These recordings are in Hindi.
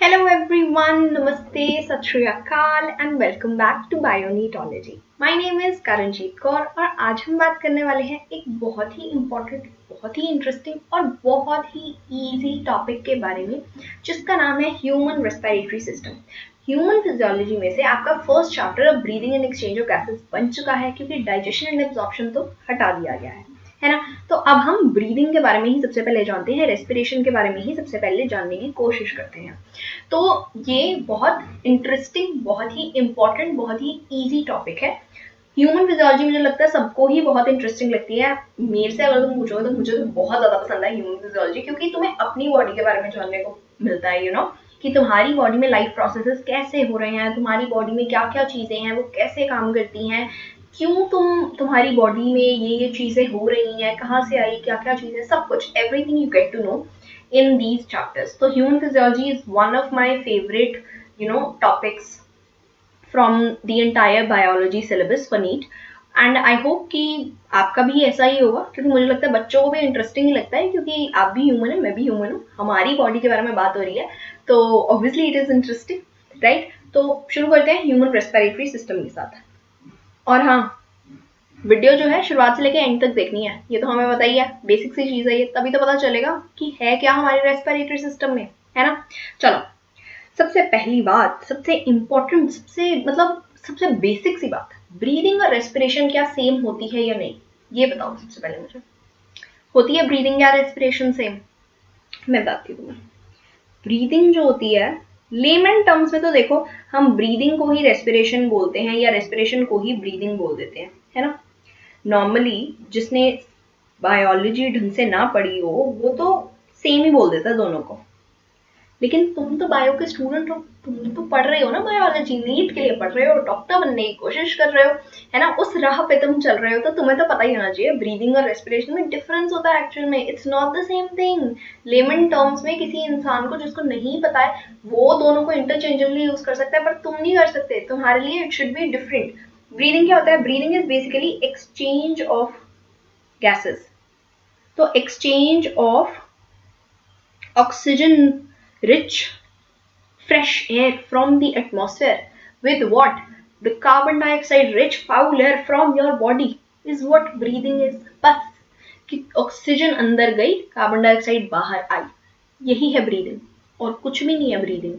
Hello everyone, Namaste, Sat Shri Akal and welcome back to Bionetology. My name is Karanjeet Kaur और आज हम बात करने वाले हैं एक बहुत ही इम्पोर्टेंट, बहुत ही इंटरेस्टिंग और बहुत ही इजी टॉपिक के बारे में जिसका नाम है human respiratory system. Human physiology में से आपका फर्स्ट चैप्टर अब breathing and exchange of gases बन चुका है क्योंकि डाइजेशन एंड एब्जॉर्प्शन तो हटा दिया गया है ना। तो अब हम ब्रीदिंग के बारे में ही सबसे पहले जानते हैं, रेस्पिरेशन के बारे में ही सबसे पहले जानने की कोशिश करते हैं। तो ये बहुत इंटरेस्टिंग, बहुत ही इंपॉर्टेंट, बहुत ही इजी टॉपिक है। ह्यूमन फिजियोलॉजी मुझे लगता है सबको ही बहुत इंटरेस्टिंग लगती है। मेरे से अगर तुम पूछोगे तो मुझे तो बहुत ज्यादा पसंद है ह्यूमन फिजियोलॉजी, क्योंकि तुम्हें अपनी बॉडी के बारे में जानने को मिलता है, कि तुम्हारी बॉडी में लाइफ प्रोसेसेस कैसे हो रहे हैं, तुम्हारी बॉडी में क्या क्या चीजें हैं, वो कैसे काम करती हैं, क्यों तुम्हारी बॉडी में ये चीजें हो रही हैं, कहाँ से आई, क्या क्या चीजें, सब कुछ, everything you get to know in these chapters. So human physiology is one of my favorite, topics from the entire biology syllabus for NEET. And I hope कि आपका भी ऐसा ही होगा, क्योंकि मुझे लगता है बच्चों को भी इंटरेस्टिंग ही लगता है, क्योंकि आप भी ह्यूमन है, मैं भी ह्यूमन हूँ, हमारी बॉडी के बारे में बात हो रही है, तो obviously it is interesting, right. तो शुरू करते हैं ह्यूमन रेस्पिरेटरी सिस्टम के साथ। और हाँ, वीडियो जो है शुरुआत से लेके एंड तक देखनी है, ये तो हमें बताइए, बेसिक सी चीज है ये, तभी तो पता चलेगा कि है क्या हमारे रेस्पिरेटरी सिस्टम में, है ना। चलो, सबसे पहली बात, सबसे इंपॉर्टेंट, सबसे बेसिक सी बात, ब्रीदिंग और रेस्पिरेशन क्या सेम होती है या नहीं, ये बताओ सबसे पहले मुझे। होती है ब्रीदिंग या रेस्पिरेशन सेम? मैं बताती हूँ तुम्हें। ब्रीदिंग जो होती है, लेमन टर्म्स में तो देखो, हम ब्रीदिंग को ही रेस्पिरेशन बोलते हैं या रेस्पिरेशन को ही ब्रीदिंग बोल देते हैं, है ना। नॉर्मली जिसने बायोलॉजी ढंग से ना पढ़ी हो वो तो सेम ही बोल देता है दोनों को, लेकिन तुम तो बायो के स्टूडेंट हो, तुम तो पढ़ रहे हो ना बायोलॉजी, नीट के लिए पढ़ रहे हो, डॉक्टर बनने की कोशिश कर रहे हो, है ना, उस राह पे तुम चल रहे हो, तो तुम्हें तो पता ही होना चाहिए ब्रीदिंग और रेस्पिरेशन में डिफरेंस होता है एक्चुअल में, it's not the same thing. Lemon terms में किसी इंसान को जिसको नहीं पता है वो दोनों को इंटरचेंजेबली यूज कर सकता है, पर तुम नहीं कर सकते, तुम्हारे लिए it should be different. Breathing क्या होता है? Breathing is basically exchange of gases. तो exchange of oxygen rich fresh air from the atmosphere with what? The carbon dioxide rich foul air from your body is what breathing is. बस कि ऑक्सीजन अंदर गई, कार्बन डाइऑक्साइड बाहर आई, यही है ब्रीदिंग, और कुछ भी नहीं है ब्रीदिंग।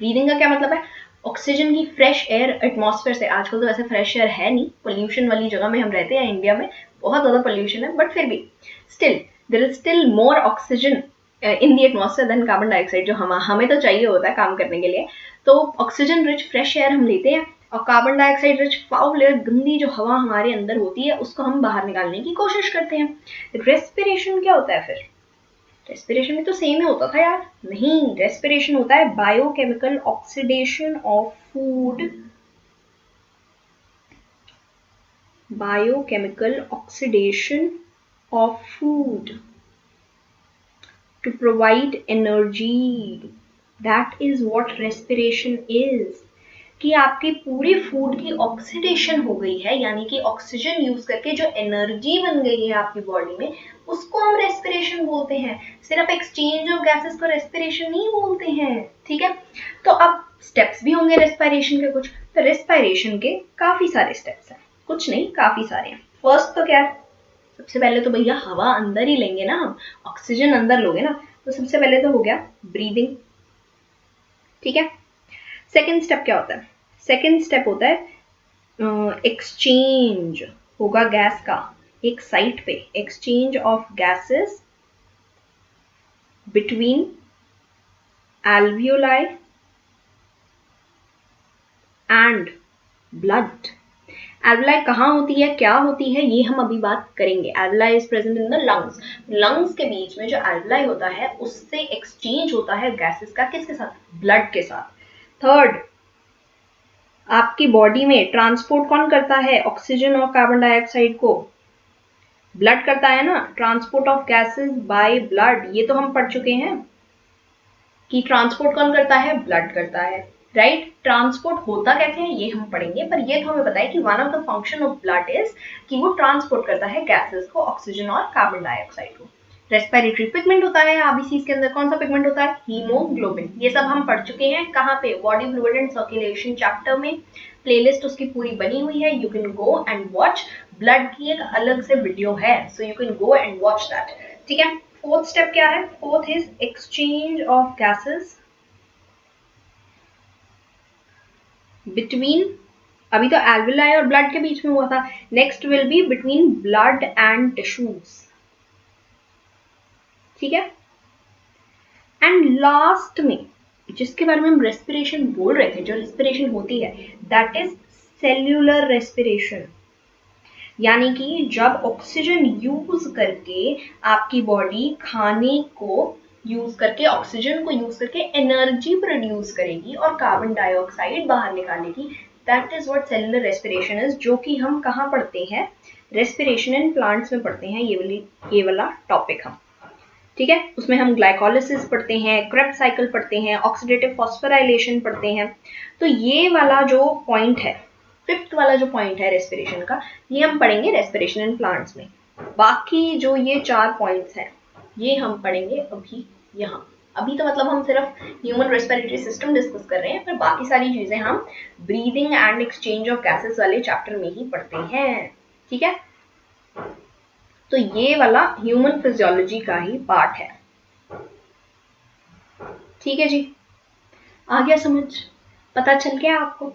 ब्रीदिंग का क्या मतलब है? ऑक्सीजन की फ्रेश एयर एटमॉस्फेयर से, आजकल तो वैसे फ्रेश एयर है नहीं, पोल्यूशन वाली जगह में हम रहते हैं, इंडिया में बहुत ज्यादा पोल्यूशन है, बट फिर भी still there is still more oxygen in the atmosphere than carbon dioxide, जो हमें तो चाहिए होता है काम करने के लिए। तो ऑक्सीजन रिच फ्रेश एयर हम लेते हैं, और carbon dioxide rich foul air, गंदी जो हवा हमारे अंदर होती है, उसको हम बाहर निकालने की कोशिश करते हैं। रेस्पिरेशन क्या होता है फिर? रेस्पिरेशन में तो सेम ही होता था यार। नहीं, रेस्पिरेशन होता है biochemical oxidation of food, biochemical oxidation of food to provide energy. That is what respiration is. कि आपकी पूरी फूड की ऑक्सीडेशन हो गई है, यानी कि ऑक्सीजन यूज करके जो एनर्जी बन गई है आपकी बॉडी में, उसको हम रेस्पिरेशन बोलते हैं। सिर्फ एक्सचेंज ऑफ गैसेस को रेस्पिरेशन नहीं बोलते हैं, ठीक है। तो अब स्टेप्स भी होंगे रेस्पिरेशन के कुछ, तो रेस्पिरेशन के काफी सारे स्टेप्स हैं, कुछ नहीं काफी सारे हैं। फर्स्ट तो क्या है? सबसे पहले तो भैया हवा अंदर ही लेंगे ना हम, ऑक्सीजन अंदर लोगे ना, तो सबसे पहले तो हो गया ब्रीदिंग, ठीक है। सेकेंड स्टेप क्या होता है? सेकेंड स्टेप होता है एक्सचेंज होगा गैस का, एक साइट पे exchange of gases between alveoli and blood. Alveoli कहाँ होती है, क्या होती है, ये हम अभी बात करेंगे। Alveoli is present in the lungs. Lungs के बीच में जो एल्वलाई होता है उससे एक्सचेंज होता है गैसेस का, किसके साथ? ब्लड के साथ। थर्ड, आपकी बॉडी में ट्रांसपोर्ट कौन करता है ऑक्सीजन और कार्बन डाइऑक्साइड को? ब्लड करता है ना, transport of gases by blood, ये तो हम पढ़ चुके हैं कि ट्रांसपोर्ट कौन करता है? ब्लड करता है, राइट। ट्रांसपोर्ट होता कैसे है ये हम पढ़ेंगे, पर ये तो हमें पता है कि one of the function of blood is कि वो ट्रांसपोर्ट करता है गैसेस को, ऑक्सीजन और कार्बन डाइऑक्साइड को, रेस्पिरेटरी पिगमेंट होता है आरबीसीज के अंदर, कौन सा पिगमेंट होता है? हीमोग्लोबिन। ये सब हम पढ़ चुके हैं कहाँ पे? Body fluid and circulation chapter में, प्लेलिस्ट उसकी पूरी बनी हुई है, you can go and watch. Blood की एक अलग से वीडियो है, so you can go and watch that. ठीक है, फोर्थ स्टेप क्या है? Fourth is exchange of gases between, अभी तो एल्विलाई और ब्लड के बीच में हुआ था, next will be between blood and tissues. ठीक है, एंड लास्ट में जिसके बारे में हम रेस्पिरेशन बोल रहे थे, जो रेस्पिरेशन होती है, दैट इज सेल्यूलर रेस्पिरेशन। यानी कि जब ऑक्सीजन यूज करके आपकी बॉडी खाने को यूज करके, ऑक्सीजन को यूज करके एनर्जी प्रोड्यूस करेगी और कार्बन डाइऑक्साइड बाहर निकालेगी, that is what cellular respiration is, जो कि हम कहाँ पढ़ते हैं? रेस्पिरेशन इन प्लांट्स में पढ़ते हैं, ये वाला टॉपिक हम। ठीक है, उसमें हम ग्लाइकोलिसिस पढ़ते हैं, क्रेब्स साइकिल पढ़ते हैं, ऑक्सीडेटिव फॉस्फोराइलेशन पढ़ते हैं। तो ये वाला जो पॉइंट है, फिफ्थ वाला जो पॉइंट है रेस्पिरेशन का, ये हम पढ़ेंगे रेस्पिरेशन इन प्लांट्स में। बाकी जो ये 4 पॉइंट्स हैं ये हम पढ़ेंगे अभी यहाँ। अभी तो मतलब हम सिर्फ ह्यूमन रेस्पिरेटरी सिस्टम डिस्कस कर रहे हैं, पर बाकी सारी चीजें हम breathing and exchange of gases वाले चैप्टर में ही पढ़ते हैं। ठीक है, तो ये वाला ह्यूमन फिजियोलॉजी का ही पार्ट है। ठीक है जी, आ गया समझ? पता चल गया आपको?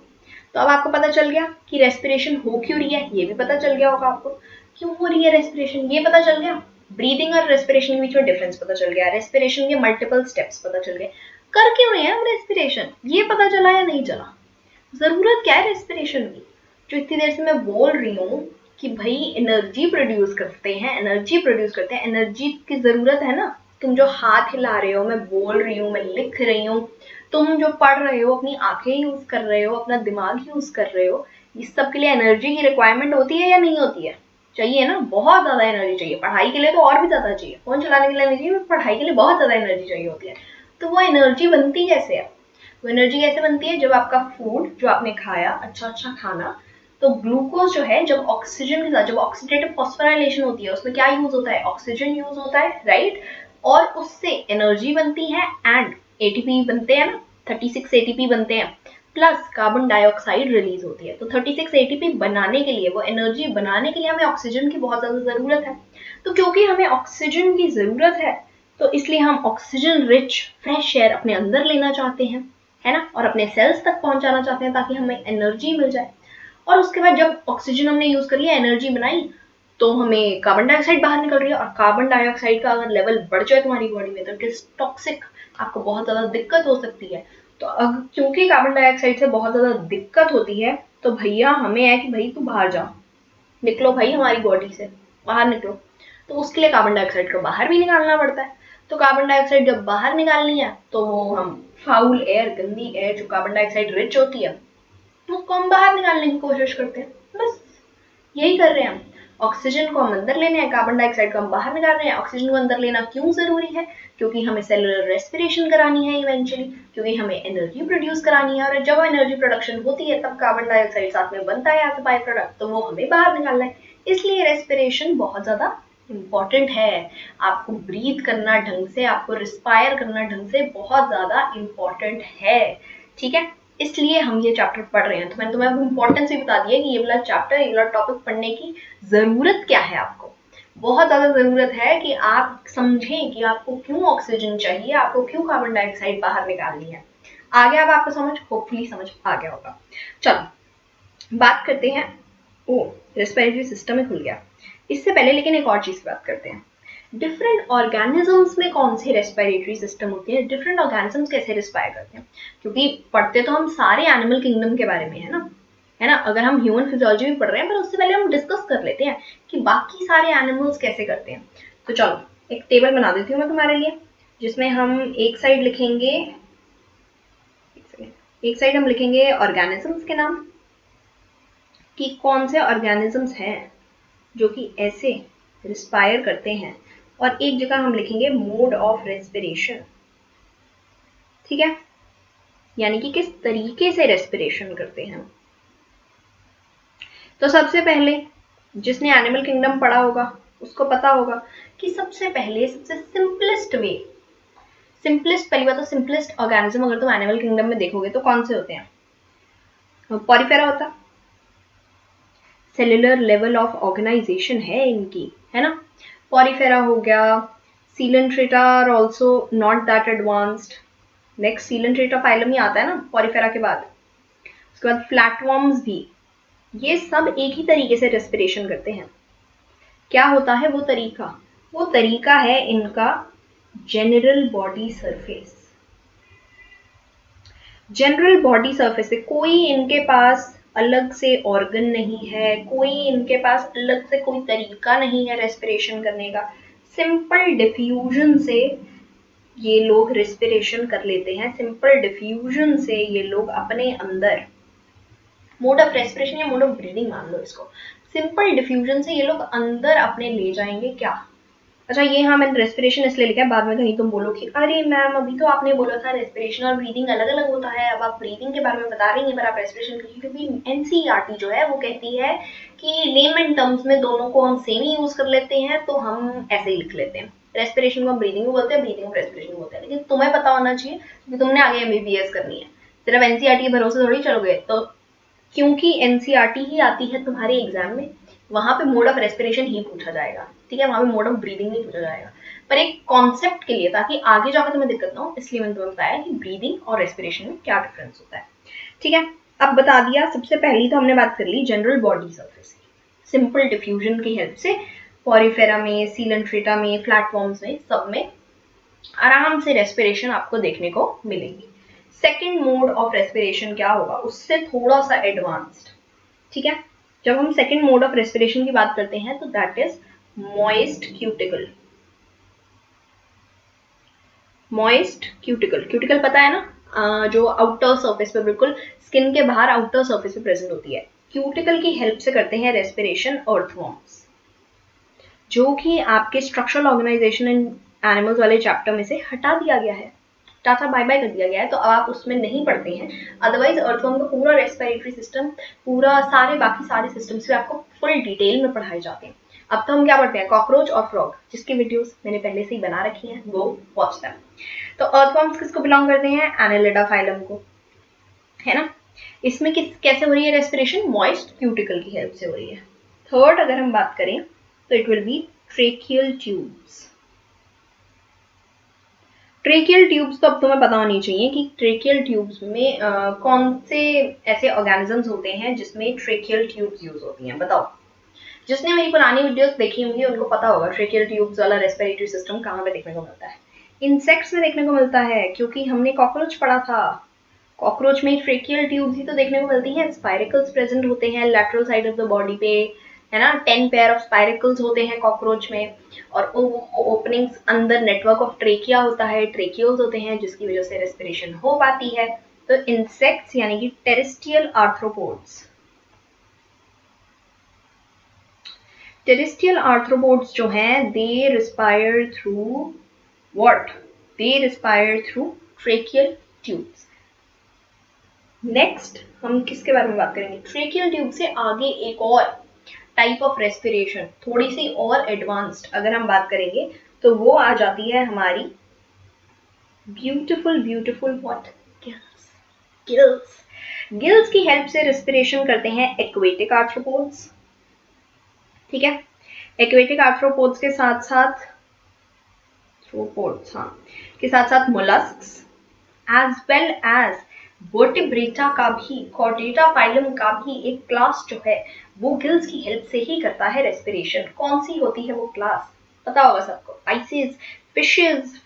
तो अब आपको पता चल गया कि रेस्पिरेशन हो क्यों रही है, ये भी पता चल गया होगा आपको। क्यों हो रही है रेस्पिरेशन, ये पता चल गया। ब्रीदिंग और रेस्पिरेशन के बीच में डिफरेंस पता चल गया, रेस्पिरेशन के मल्टीपल स्टेप्स पता चल गए, कर क्यों रहे हैं हम रेस्पिरेशन, ये पता चला या नहीं चला? जरूरत क्या है रेस्पिरेशन की? जो इतनी देर से मैं बोल रही हूँ कि भाई एनर्जी प्रोड्यूस करते हैं, एनर्जी की जरूरत है ना। तुम जो हाथ हिला रहे हो, मैं बोल रही हूँ, मैं लिख रही हूँ, तुम जो पढ़ रहे हो, अपनी आंखें यूज कर रहे हो, अपना दिमाग यूज कर रहे हो, इस सब के लिए एनर्जी की रिक्वायरमेंट होती है या नहीं होती है? चाहिए ना, बहुत ज्यादा एनर्जी चाहिए। पढ़ाई के लिए तो और भी ज्यादा चाहिए, फोन चलाने के लिए नहीं चाहिए, पढ़ाई के लिए बहुत ज्यादा एनर्जी चाहिए होती है। तो वो एनर्जी बनती कैसे है? वो एनर्जी कैसे बनती है? जब आपका फूड जो आपने खाया, अच्छा अच्छा खाना, तो ग्लूकोज जो है, जब ऑक्सीजन के साथ, जब ऑक्सीडेटिव फॉस्फोराइलेशन होती है, उसमें क्या यूज होता है? ऑक्सीजन यूज होता है, राइट? और उससे एनर्जी बनती है एंड एटीपी बनते हैं ना, 36 एटीपी बनते हैं, प्लस कार्बन डाइऑक्साइड रिलीज होती है। तो 36 एटीपी बनाने के लिए, वो एनर्जी बनाने के लिए हमें ऑक्सीजन की बहुत ज्यादा जरूरत है। तो क्योंकि हमें ऑक्सीजन की जरूरत है, तो इसलिए हम ऑक्सीजन रिच फ्रेश एयर अपने अंदर लेना चाहते हैं, है ना, और अपने सेल्स तक पहुंचाना चाहते हैं ताकि हमें एनर्जी मिल जाए। और उसके बाद जब ऑक्सीजन हमने यूज कर लिया, एनर्जी बनाई, तो हमें कार्बन डाइऑक्साइड बाहर निकल रही है, और कार्बन डाइऑक्साइड का अगर लेवल बढ़ जाए तुम्हारी बॉडी में, तो इट इज टॉक्सिक, आपको बहुत ज्यादा दिक्कत हो सकती है। तो अब क्योंकि कार्बन डाइऑक्साइड से बहुत ज्यादा दिक्कत होती है, तो भैया हमें है कि भाई तू बाहर जा, निकलो भाई हमारी बॉडी से, बाहर निकलो। तो उसके लिए कार्बन डाइऑक्साइड को बाहर भी निकालना पड़ता है। तो कार्बन डाइऑक्साइड जब बाहर निकालनी है, तो वो हम फाउल एयर, गंदी एयर जो कार्बन डाइऑक्साइड रिच होती है, उसको हम बाहर निकालने की कोशिश करते हैं। बस यही कर रहे हैं हम। ऑक्सीजन को हम अंदर लेने हैं, कार्बन डाइऑक्साइड को हम बाहर निकाल रहे हैं। ऑक्सीजन को अंदर लेना क्यों जरूरी है? क्योंकि हमें सेलुलर रेस्पिरेशन करानी है इवेंचुअली, क्योंकि हमें एनर्जी प्रोड्यूस करानी है, और जब एनर्जी प्रोडक्शन होती है तब कार्बन डाइऑक्साइड साथ में बनता है एज बाय प्रोडक्ट, तो वो हमें बाहर निकालना है। इसलिए रेस्पिरेशन बहुत ज्यादा इंपॉर्टेंट है। आपको ब्रीथ करना ढंग से, आपको रिस्पायर करना ढंग से बहुत ज्यादा इंपॉर्टेंट है। ठीक है, इसलिए हम ये चैप्टर पढ़ रहे हैं। तो मैंने तुम्हें इंपॉर्टेंस भी बता दिया कि ये वाला चैप्टर, ये वाला टॉपिक पढ़ने की जरूरत क्या है आपको। बहुत ज्यादा जरूरत है कि आप समझें कि आपको क्यों ऑक्सीजन चाहिए, आपको क्यों कार्बन डाइऑक्साइड बाहर निकालनी है। आ गया अब आपको समझ? होपफुली समझ आ गया होगा। चलो बात करते हैं, ओ रेस्पिरेटरी सिस्टम में खुल गया। इससे पहले लेकिन एक और चीज की बात करते हैं। डिफरेंट ऑर्गेनिजम्स में कौन से रेस्पिरेटरी सिस्टम होते हैं, डिफरेंट ऑर्गेनिजम्स कैसे रिस्पायर करते हैं? क्योंकि पढ़ते तो हम सारे एनिमल किंगडम के बारे में है ना, है ना। अगर हम ह्यूमन फिजियोलॉजी भी पढ़ रहे हैं, पर उससे पहले हम डिस्कस कर लेते हैं कि बाकी सारे एनिमल्स कैसे करते हैं। तो चलो एक टेबल बना देती हूँ मैं तुम्हारे लिए, जिसमें हम एक साइड लिखेंगे, एक साइड हम लिखेंगे ऑर्गेनिजम्स के नाम, कि कौन से ऑर्गेनिजम्स हैं जो कि ऐसे रिस्पायर करते हैं, और एक जगह हम लिखेंगे मोड ऑफ रेस्पिरेशन। ठीक है, यानी कि किस तरीके से रेस्पिरेशन करते हैं। तो सबसे पहले जिसने एनिमल किंगडम पढ़ा होगा उसको पता होगा कि सबसे पहले सबसे सिंपलेस्ट पहली बात तो सिंपलेस्ट ऑर्गेनिज्म अगर तुम एनिमल किंगडम में देखोगे तो कौन से होते हैं? पॉरीफेरा होता, सेलुलर लेवल ऑफ ऑर्गेनाइजेशन है इनकी, है ना। पॉरीफेरा हो गया, coelenterata are also not that advanced. Next coelenterata phylum ही आता है ना पॉरीफेरा के बाद। उसके बाद फ्लैटवर्म्स भी, ये सब एक ही तरीके से रेस्पिरेशन करते हैं। क्या होता है वो तरीका? वो तरीका है इनका general body surface. General body surface से कोई इनके पास अलग से ऑर्गन नहीं है, कोई इनके पास अलग से कोई तरीका नहीं है रेस्पिरेशन करने का। सिंपल डिफ्यूजन से ये लोग रेस्पिरेशन कर लेते हैं। सिंपल डिफ्यूजन से ये लोग अपने अंदर मोड ऑफ रेस्पिरेशन या मोड ऑफ ब्रीदिंग मान लो इसको, सिंपल डिफ्यूजन से ये लोग अंदर अपने ले जाएंगे क्या? अच्छा ये हाँ मैंने रेस्पिरेशन इसलिए लिखा है, बाद में कहीं तुम बोलो कि अरे मैम अभी तो आपने बोला था रेस्पिरेशन और ब्रीदिंग अलग अलग होता है, अब आप ब्रीदिंग के बारे में बता रही हैं पर आप रेस्पिरेशन क्योंकि एनसीईआरटी जो है वो कहती है कि लेमन टर्म्स में दोनों को हम सेम ही यूज कर लेते हैं, तो हम ऐसे ही लिख लेते हैं। रेस्पिरेशन को हम ब्रीदिंग बोलते हैं, ब्रीदिंग को रेस्पिरेशन बोलते हैं। लेकिन तुम्हें पता होना चाहिए कि तुमने आगे एमबीबीएस करनी है, सिर्फ एनसीईआरटी के भरोसे थोड़ी चलोगे। तो क्योंकि एनसीईआरटी ही आती है तुम्हारे एग्जाम में, वहां पे मोड ऑफ रेस्पिरेशन ही पूछा जाएगा, ठीक है, वहां पे मोड ऑफ ब्रीदिंग नहीं पूछा जाएगा। पर एक कॉन्सेप्ट के लिए, ताकि आगे जाकर तुम्हें दिक्कत ना हो, इसलिए मैंने तुम्हें बताया कि ब्रीदिंग और रेस्पिरेशन में क्या डिफरेंस होता है, ठीक है। अब बता दिया, सबसे पहली तो हमने बात कर ली जनरल बॉडी सरफेस की, सिंपल डिफ्यूजन की हेल्प से पॉरीफेरा में, सीलेंट्रेटा में, फ्लैटफॉर्म्स में, सब में आराम से रेस्पिरेशन आपको देखने को मिलेगी। सेकेंड मोड ऑफ रेस्पिरेशन क्या होगा? उससे थोड़ा सा एडवांस्ड, ठीक है। जब हम सेकेंड मोड ऑफ रेस्पिरेशन की बात करते हैं तो that is moist cuticle. Moist cuticle, cuticle पता है ना, जो आउटर सरफेस पे, बिल्कुल स्किन के बाहर आउटर सरफेस पे प्रेजेंट होती है। क्यूटिकल की हेल्प से करते हैं रेस्पिरेशन अर्थवॉर्म्स, जो कि आपके स्ट्रक्चरल ऑर्गेनाइजेशन इन एनिमल्स वाले चैप्टर में से हटा दिया गया है, टाटा बाय बाय कर दिया गया है, तो अब आप उसमें नहीं पढ़ते हैं। अदरवाइज अर्थवॉर्म का पूरा रेस्पिरेटरी सिस्टम, पूरा बाकी सारे सिस्टम्स पे आपको फुल डिटेल में पढ़ाए जाते हैं। अब तो हम क्या पढ़ते हैं? कॉकरोच और फ्रॉग, जिसकी वीडियोस मैंने पहले से ही बना रखी हैं, वो वॉच दैम। तो अर्थवॉर्म्स किसको बिलोंग करते हैं? एनालिडा फाइलम को, है ना। इसमें कैसे हो रही है रेस्पिरेशन? मॉइस्ट क्यूटिकल की हेल्प से हो रही है। थर्ड अगर हम बात करें तो it will be tracheal tubes. Tracheal tubes तो अब तुम्हें पता होनी चाहिए कि ट्रेकियल ट्यूब्स में कौन से ऐसे ऑर्गेनिजम्स होते हैं जिसमें ट्रेकियल ट्यूब्स यूज होती हैं, बताओ। जिसने मेरी पुरानी वीडियोस देखी होंगी उनको पता होगा ट्रेकियल ट्यूब्स वाला रेस्पिरेटरी सिस्टम कहाँ पे देखने को मिलता है। इंसेक्ट्स में देखने को मिलता है, क्योंकि हमने कॉकरोच पढ़ा था। कॉकरोच में ट्रेकियल ट्यूब्स ही तो देखने को मिलती हैं। स्पाइरिकल्स प्रेजेंट होते हैं lateral side of the body पे, है ना। 10 पेयर ऑफ स्पाइरिकल्स होते हैं कॉकरोच में, और ओपनिंग्स अंदर नेटवर्क ऑफ ट्रेकिया होता है, ट्रेकियोल्स होते हैं, जिसकी वजह से रेस्पिरेशन हो पाती है। तो इंसेक्ट्स यानी कि टेरेस्ट्रियल आर्थ्रोपोड्स, टेरेस्ट्रियल आर्थ्रोपोड्स जो हैं, they respire through what? They respire through tracheal tubes. Next हम किसके बारे में बात करेंगे? ट्रेकियल ट्यूब से आगे एक और टाइप ऑफ रेस्पिरेशन, थोड़ी सी और एडवांस्ड अगर हम बात करेंगे तो वो आ जाती है हमारी beautiful what? Gills. Gills, gills की हेल्प से रेस्पिरेशन करते हैं एक्वेटिक आर्थ्रोपोड्स, ठीक है। एक्वेटिक आर्थ्रोपोड्स के साथ साथ molluscs as well as vertebrata का भी, कॉर्डेटा फाइलम का भी एक क्लास जो है वो गिल्स की हेल्प से ही करता है रेस्पिरेशन। कौन सी होती है वो क्लास? पता होगा सबको, पाइसेस।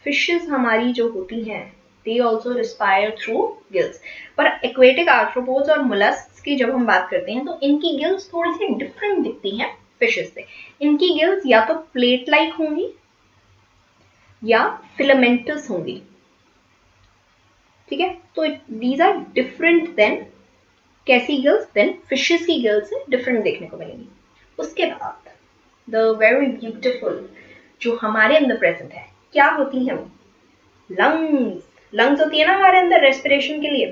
फिशेस हमारी जो होती हैं they also respire through gills. पर एक्वेटिक आर्थ्रोपोड्स और मोलस्क्स की जब हम बात करते हैं तो इनकी गिल्स थोड़ी सी डिफरेंट दिखती हैं फिशेस से। इनकी गिल्स या तो प्लेट लाइक होंगी या फिलामेंटस होंगी, ठीक है। तो दीज आर डिफरेंट देन कैसी गिल्स? देन फिशेस की गिल्स से डिफरेंट देखने को मिलेंगी। उसके बाद द वेरी ब्यूटिफुल जो हमारे अंदर प्रेजेंट है, क्या होती है वो? लंग्स। लंग्स होती है ना हमारे अंदर रेस्पिरेशन के लिए,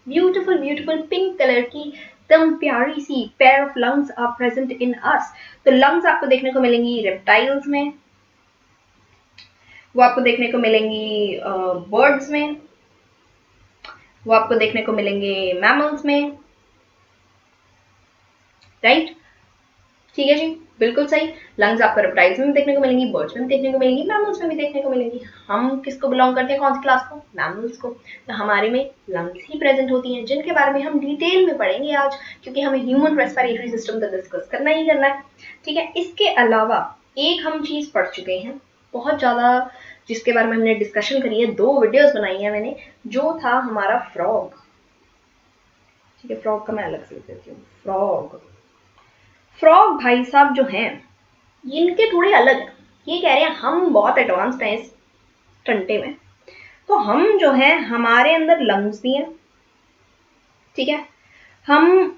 ब्यूटीफुल पिंक कलर की एकदम प्यारी सी pair of lungs are present in us. तो लंग्स आपको देखने को मिलेंगी रेप्टाइल्स में, वो आपको देखने को मिलेंगी बर्ड्स में, वो आपको देखने को मिलेंगे मैमल्स में, राइट? ठीक है जी, बिल्कुल सही। लंग्स आपको रेप्टाइल्स में भी देखने को मिलेंगी, बर्ड्स में भी देखने को मिलेंगी, मैमल्स में भी देखने को मिलेंगी। हम किसको बिलोंग करते हैं, कौन सी क्लास को? मैमल्स को। तो हमारे में लंग्स ही प्रेजेंट होती हैं, जिनके बारे में हम डिटेल में पढ़ेंगे आज, क्योंकि हमें ह्यूमन रेस्पिरेटरी सिस्टम तो डिस्कस करना ही करना है। ठीक है, इसके अलावा एक हम चीज पढ़ चुके हैं बहुत ज्यादा, जिसके बारे में हमने डिस्कशन करी है, 2 वीडियोस बनाई है मैंने, जो था हमारा फ्रॉग। ठीक है, फ्रॉग का मैं अलग से देती हूँ। फ्रॉग भाई साहब जो हैं, इनके थोड़े अलग है। ये कह रहे हैं हम बहुत एडवांस्ड हैं इस टंटे में, तो हम जो है हमारे अंदर लंग्स भी हैं, ठीक है, हम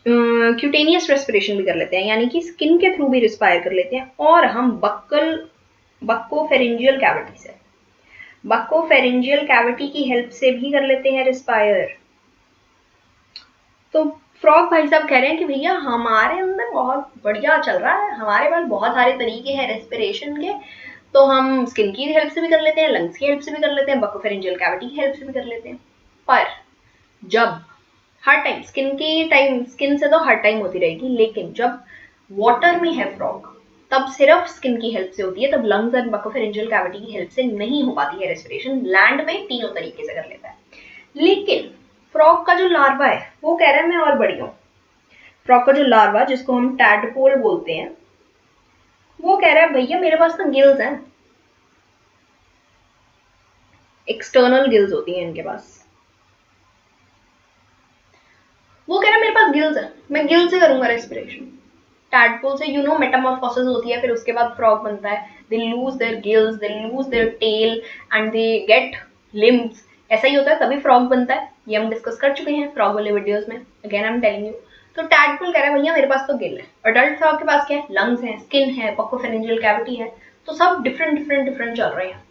क्यूटेनियस रेस्पिरेशन भी कर लेते हैं, यानी कि स्किन के थ्रू भी रिस्पायर कर लेते हैं, और हम बक्कोफेरिंजियल कैविटी की हेल्प से भी कर लेते हैं रिस्पायर। तो फ्रॉग भाई साहब कह रहे हैं कि भैया हमारे अंदर बहुत बढ़िया चल रहा है, हमारे पास बहुत सारे तरीके हैं रेस्पिरेशन के, तो हम स्किन की हेल्प से भी कर लेते हैं, लंग्स की हेल्प से भी कर लेते हैं, बक्कोफेरिंजियल कैविटी की हेल्प से भी कर लेते हैं। पर जब हर टाइम स्किन से तो हर टाइम होती रहेगी, लेकिन जब वाटर में है फ्रॉग तब सिर्फ स्किन की हेल्प से होती है, तब लंग्स एंड बक्कोफेरिंजियल कैविटी की हेल्प से नहीं हो पाती है रेस्पिरेशन। लैंड में तीनों तरीके से कर लेता है, लेकिन फ्रॉग का जो लार्वा है वो कह रहा है मैं और बड़ी हूं। फ्रॉग का जो लार्वा, जिसको हम टैडपोल बोलते हैं, वो कह रहा है भैया मेरे पास तो गिल्स हैं, एक्सटर्नल गिल्स होती हैं इनके पास। वो कह रहा है मेरे पास गिल्स है, मैं गिल से करूंगा रेस्पिरेशन। टैडपोल से मेटामॉर्फोसिस होती है, फिर उसके बाद फ्रॉग बनता है। They lose their gills, they lose their tail and they get limbs. ऐसा ही होता है, तभी फ्रॉग बनता है। ये हम डिस्कस कर चुके हैं फ्रॉग वाले वीडियोस में, again I am telling you. तो टैडपोल कह रहा है भैया मेरे पास तो गिल है। अडल्ट फ्रॉग के पास क्या है? लंग्स है, स्किन है, बक्कोफेरिंजियल कैविटी है। तो सब डिफरेंट चल रहे हैं।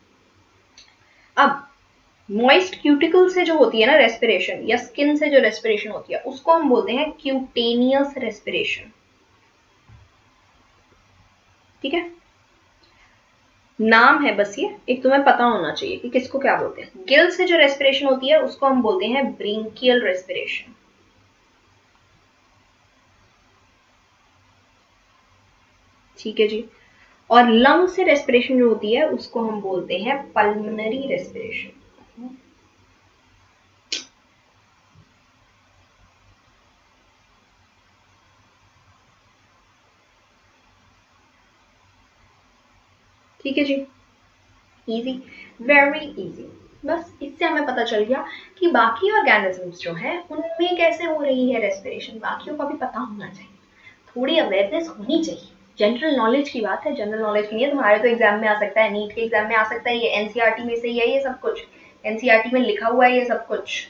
अब मॉइस्ट क्यूटिकल से जो होती है ना रेस्पिरेशन, या स्किन से जो रेस्पिरेशन होती है, उसको हम बोलते हैं क्यूटेनियस रेस्पिरेशन। ठीक है, नाम है बस ये, एक तुम्हें पता होना चाहिए कि किसको क्या बोलते हैं। गिल से जो रेस्पिरेशन होती है उसको हम बोलते हैं ब्रिंकियल रेस्पिरेशन। ठीक है जी। और लंग से रेस्पिरेशन जो होती है उसको हम बोलते हैं पल्मोनरी रेस्पिरेशन। ठीक है जी, इजी, वेरी इजी। बस इससे हमें पता चल गया कि बाकी ऑर्गेनिजम्स जो हैं उनमें कैसे हो रही है रेस्पिरेशन, बाकियों का भी पता होना चाहिए, थोड़ी अवेयरनेस होनी चाहिए। जनरल नॉलेज की बात है, जनरल नॉलेज की नहीं है। तुम्हारे तो एग्जाम में आ सकता है, नीट के एग्जाम में आ सकता है, ये एनसीईआरटी में से ही है ये सब कुछ, एनसीईआरटी में लिखा हुआ है ये सब कुछ।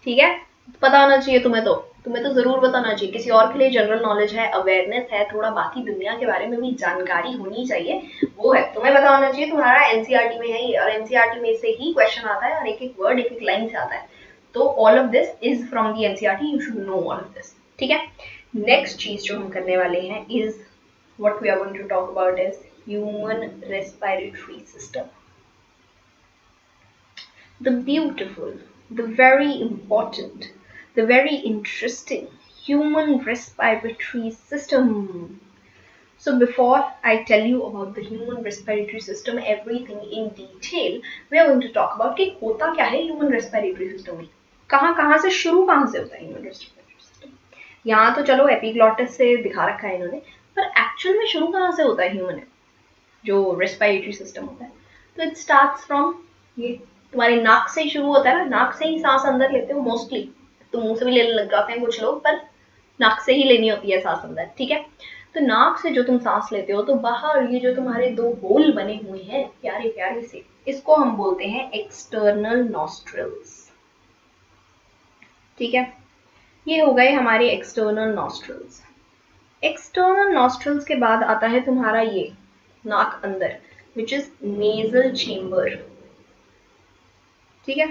ठीक है, पता होना चाहिए तुम्हें तो जरूर पता होना चाहिए। किसी और के लिए जनरल नॉलेज है, अवेयरनेस है, थोड़ा बाकी दुनिया के बारे में भी जानकारी होनी चाहिए, वो है। तुम्हें पता होना चाहिए तुम्हारा एनसीईआरटी में है ये, और एनसीईआरटी में से ही क्वेश्चन आता है, और एक एक वर्ड एक एक लाइन से आता है। तो all of this is from the NCERT, you should know all of this. ठीक है, नेक्स्ट चीज जो हम करने वाले हैं is what we are going to talk about is human respiratory system. The beautiful, the very important, the very interesting human respiratory system. So before I tell you about the human respiratory system, everything in detail, we are going to talk about कि होता क्या है human respiratory system में, कहाँ से शुरू कहाँ से होता है human respiratory system। यहाँ तो चलो एपिग्लॉटिस से दिखा रखा है इन्होंने, पर एक्चुअल में शुरू कहाँ से होता है ह्यूमन जो रेस्पिरेटरी सिस्टम होता है। तो इट स्टार्ट्स फ्रॉम, ये तुम्हारी नाक से ही शुरू होता है ना, नाक से ही सांस अंदर लेते हो मोस्टली। तो मुंह से भी लेने लग जाते हैं कुछ लोग, पर नाक से ही लेनी होती है सांस अंदर। ठीक है, तो नाक से जो तुम सांस लेते हो तो बाहर ये जो तुम्हारे 2 होल बने हुए हैं प्यारे प्यारे से, इसको हम बोलते हैं एक्सटर्नल नॉस्ट्रल्स। ठीक है, ये हो गए हमारे एक्सटर्नल नॉस्ट्रल्स। एक्सटर्नल नॉस्ट्रल्स के बाद आता है तुम्हारा ये नाक अंदर, विच इज नेजल चेम्बर। ठीक है,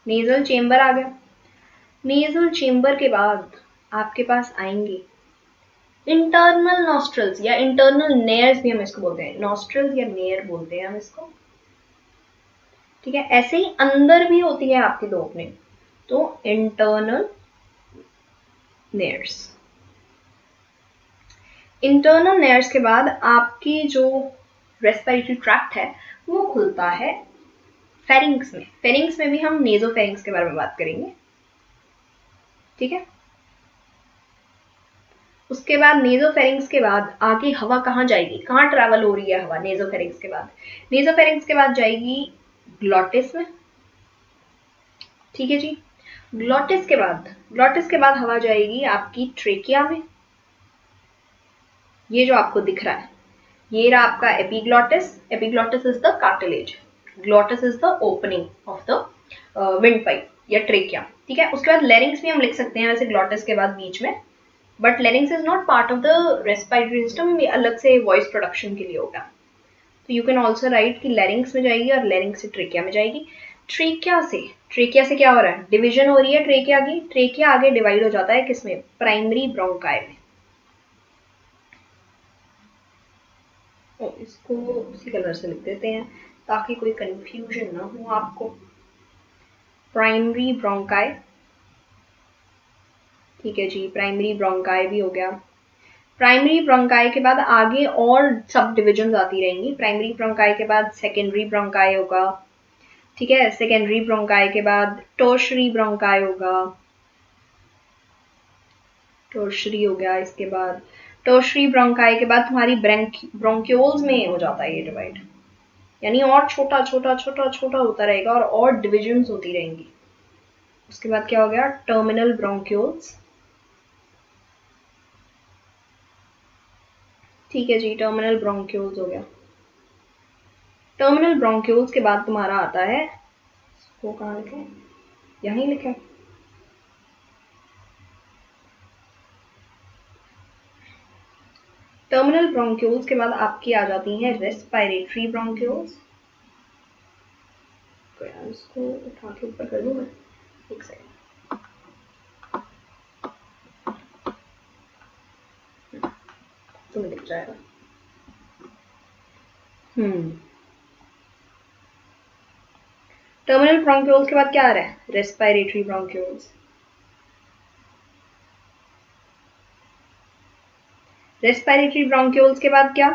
नेजल चेम्बर आ गया। नेजल चेम्बर के बाद आपके पास आएंगे इंटरनल नॉस्ट्रल्स या इंटरनल नेयर्स भी हम इसको बोलते हैं, नॉस्ट्रल्स या नेयर बोलते हैं हम इसको, ठीक है। ऐसे ही अंदर भी होती है आपकी दो ओपनिंग, तो इंटरनल नेयर्स। इंटरनल नेयर्स के बाद आपकी जो रेस्पिरेटरी ट्रैक्ट है वो खुलता है फेरिंग्स में। फेरिंग्स में भी हम नेजोफेरिंग्स के बारे में बात करेंगे, ठीक है। उसके बाद नेजोफेरिंग्स के बाद आगे हवा कहाँ जाएगी, कहाँ ट्रैवल हो रही है हवा नेजोफेरिंग्स के बाद? नेजोफेरिंग्स के बाद जाएगी ग्लॉटिस में, ठीक है जी। ग्लॉटिस के बाद हवा जाएगी आपकी ट्रेकिया में। ये जो आपको दिख रहा है ये रहा आपका epiglottis. Epiglottis is the cartilage, glottis is the opening of the wind pipe या ट्रेकिया, ठीक है। उसके बाद लेरिंग्स भी हम लिख सकते हैं वैसे ग्लॉटिस के बाद बीच में, but larynx is not part of the respiratory system, ये अलग से वॉइस प्रोडक्शन के लिए होगा। तो यू कैन ऑल्सो राइट कि लेरिंग्स में जाएगी और लेरिंग्स से ट्रेकिया में जाएगी। ट्रेकिया से क्या हो रहा है, डिवीजन हो रही है ट्रेकिया की। ट्रेकिया आगे डिवाइड हो जाता है किसमें, प्राइमरी ब्रोंकाई में। इसको उसी कलर से लिख देते हैं ताकि कोई कंफ्यूजन ना हो आपको। प्राइमरी ब्रोंकाई, ठीक है जी, प्राइमरी ब्रोंकाई भी हो गया। प्राइमरी ब्रोंकाई के बाद आगे और सब डिविजन आती रहेंगी। प्राइमरी ब्रोंकाई के बाद सेकेंडरी ब्रोंकाई होगा, ठीक है। सेकेंडरी ब्रोंकाई के बाद टर्शरी ब्रोंकाई होगा, टर्शरी हो गया। इसके बाद टर्शरी ब्रोंकाई के बाद तुम्हारी ब्रोंक्यूल्स में हो जाता है ये डिवाइड, यानी और छोटा छोटा छोटा छोटा होता रहेगा और डिविजन्स होती रहेंगी। उसके बाद क्या हो गया, टर्मिनल ब्रोंक्यूल्स, ठीक है जी, टर्मिनल ब्रोंक्यूल्स हो गया। टर्मिनल ब्रोंक्यूल्स के बाद तुम्हारा आता है, वो कहाँ लिखे, यहीं लिखे, टर्मिनल ब्रोंक्यूल्स के बाद आपकी आ जाती हैं रेस्पिरेटरी ब्रोंक्यूल्स। इसको उठा के ऊपर कर दूं मैं, एक सेकंड। तुम्हें दिख जाएगा। टर्मिनल ब्रोंक्यूल्स के बाद क्या आ रहा है, रेस्पिरेटरी ब्रोंक्यूल्स। रेस्पिरेटरी ब्रोंक्यूल्स के बाद क्या,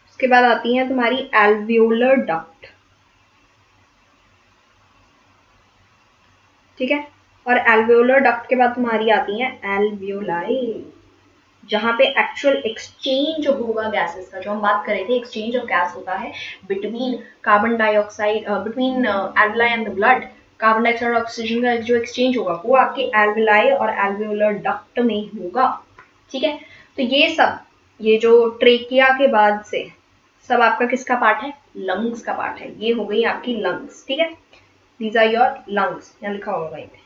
उसके बाद आती हैं तुम्हारी एल्वियोलर डक्ट, ठीक है। और एल्वियोलर डक्ट के बाद तुम्हारी आती हैं एल्वियोलाई, जहां पे एक्चुअल एक्सचेंज होगा गैसेस का, जो हम बात कर रहे थे एक्सचेंज ऑफ गैस होता है between carbon dioxide, between alveoli and the blood. Carbon dioxide और ऑक्सीजन का जो एक्सचेंज होगा वो आपके एल्विलाई और एल्वियोलर डक्ट में होगा, ठीक है। तो ये सब, ये जो ट्रेकिया के बाद से सब आपका किसका पार्ट है, लंग्स का पार्ट है। ये हो गई आपकी लंग्स, ठीक है। दीज आर योर लंग्स, यहाँ लिखा होगा वहीं पे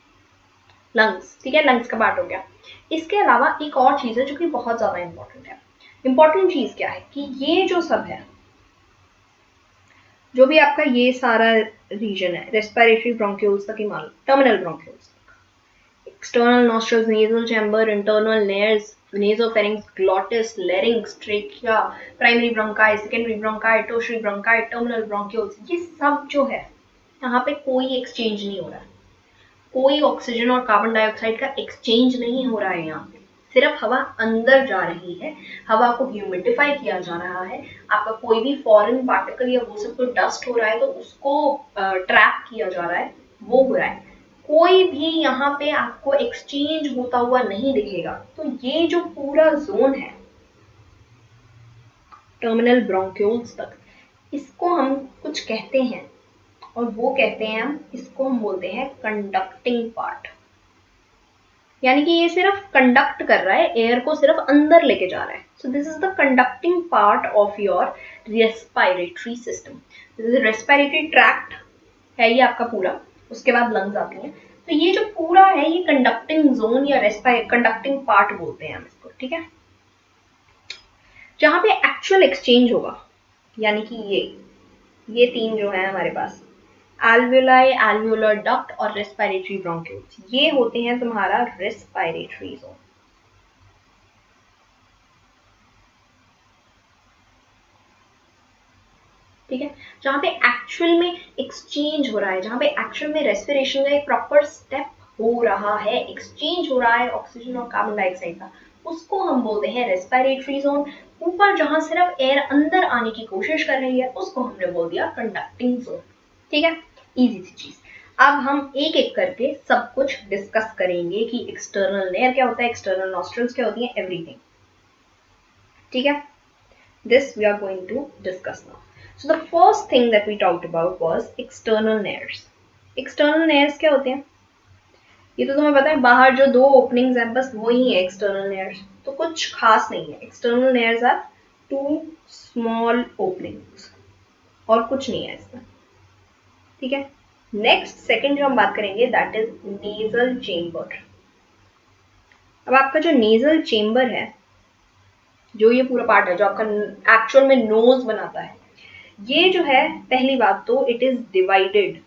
लंग्स, ठीक है, लंग्स का पार्ट हो गया। इसके अलावा एक और चीज है जो कि बहुत ज्यादा इंपॉर्टेंट है। इंपॉर्टेंट चीज क्या है कि ये जो सब है, जो भी आपका ये सारा रीजन है रेस्पिरेटरी ब्रोंक्यूल्स तक ही मान लो, टर्मिनल ब्रोंक्यूल्स तक, external nostrils, nasal chamber, internal नेयर्स, nasopharynx, glottis, larynx, trachea, primary bronchi, secondary bronchi, tertiary bronchi, terminal bronchioles, ये सब जो है यहाँ पे कोई एक्सचेंज नहीं हो रहा है, कोई ऑक्सीजन और कार्बन डाइऑक्साइड का एक्सचेंज नहीं हो रहा है। यहाँ पे सिर्फ हवा अंदर जा रही है, हवा को ह्यूमिडिफाई किया जा रहा है। आपका कोई भी फॉरेन पार्टिकल या वो सब कुछ डस्ट हो रहा है तो उसको ट्रैप किया जा रहा है, वो हो रहा है। कोई भी यहाँ पे आपको एक्सचेंज होता हुआ नहीं दिखेगा। तो ये जो पूरा जोन है टर्मिनल ब्रोंक्यूल्स तक, इसको हम कुछ कहते हैं, और वो कहते हैं हम, इसको हम बोलते हैं कंडक्टिंग पार्ट। यानी कि ये सिर्फ कंडक्ट कर रहा है, एयर को सिर्फ अंदर लेके जा रहा है। So this is the conducting part of your respiratory system. This is respiratory tract है ये आपका पूरा, उसके बाद लंग्स आती हैं। तो ये जो पूरा है ये कंडक्टिंग जोन या कंडक्टिंग पार्ट बोलते हैं हम इसको, ठीक है। जहां पे एक्चुअल एक्सचेंज होगा, यानी कि ये तीन जो है हमारे पास, alveoli, alveolar duct और respiratory bronchioles, ये होते हैं तुम्हारा respiratory zone। ठीक है, जहां पे एक्चुअल में एक्सचेंज हो रहा है, जहां पे एक्चुअल में रेस्पिरेशन का एक प्रॉपर स्टेप हो रहा है, एक्सचेंज हो रहा है ऑक्सीजन और कार्बन डाइऑक्साइड का, उसको हम बोलते हैं रेस्पिरेटरी जोन। ऊपर जहां सिर्फ एयर अंदर आने की कोशिश कर रही है, उसको हमने बोल दिया कंडक्टिंग जोन। ठीक है, इजी सी चीज। अब हम एक एक करके सब कुछ डिस्कस करेंगे कि एक्सटर्नल एयर क्या होता है, एक्सटर्नल नॉस्ट्रल्स क्या होती हैं, एवरीथिंग। ठीक है, this we are going to discuss now. So the first thing that we talked about was external nares. External nares क्या होते हैं? ये तो तुम्हें पता है, बाहर जो दो ओपनिंग्स हैं बस वो ही है एक्सटर्नल नेयर्स, तो कुछ खास नहीं है। External nares are two small openings और कुछ नहीं है इसमें। ठीक है, नेक्स्ट सेकंड जो हम बात करेंगे दैट इज नेजल चेम्बर। अब आपका जो नेजल चेम्बर है, जो ये पूरा पार्ट है जो आपका एक्चुअल में नोज बनाता है, ये जो है पहली बात तो इट इज डिवाइडेड,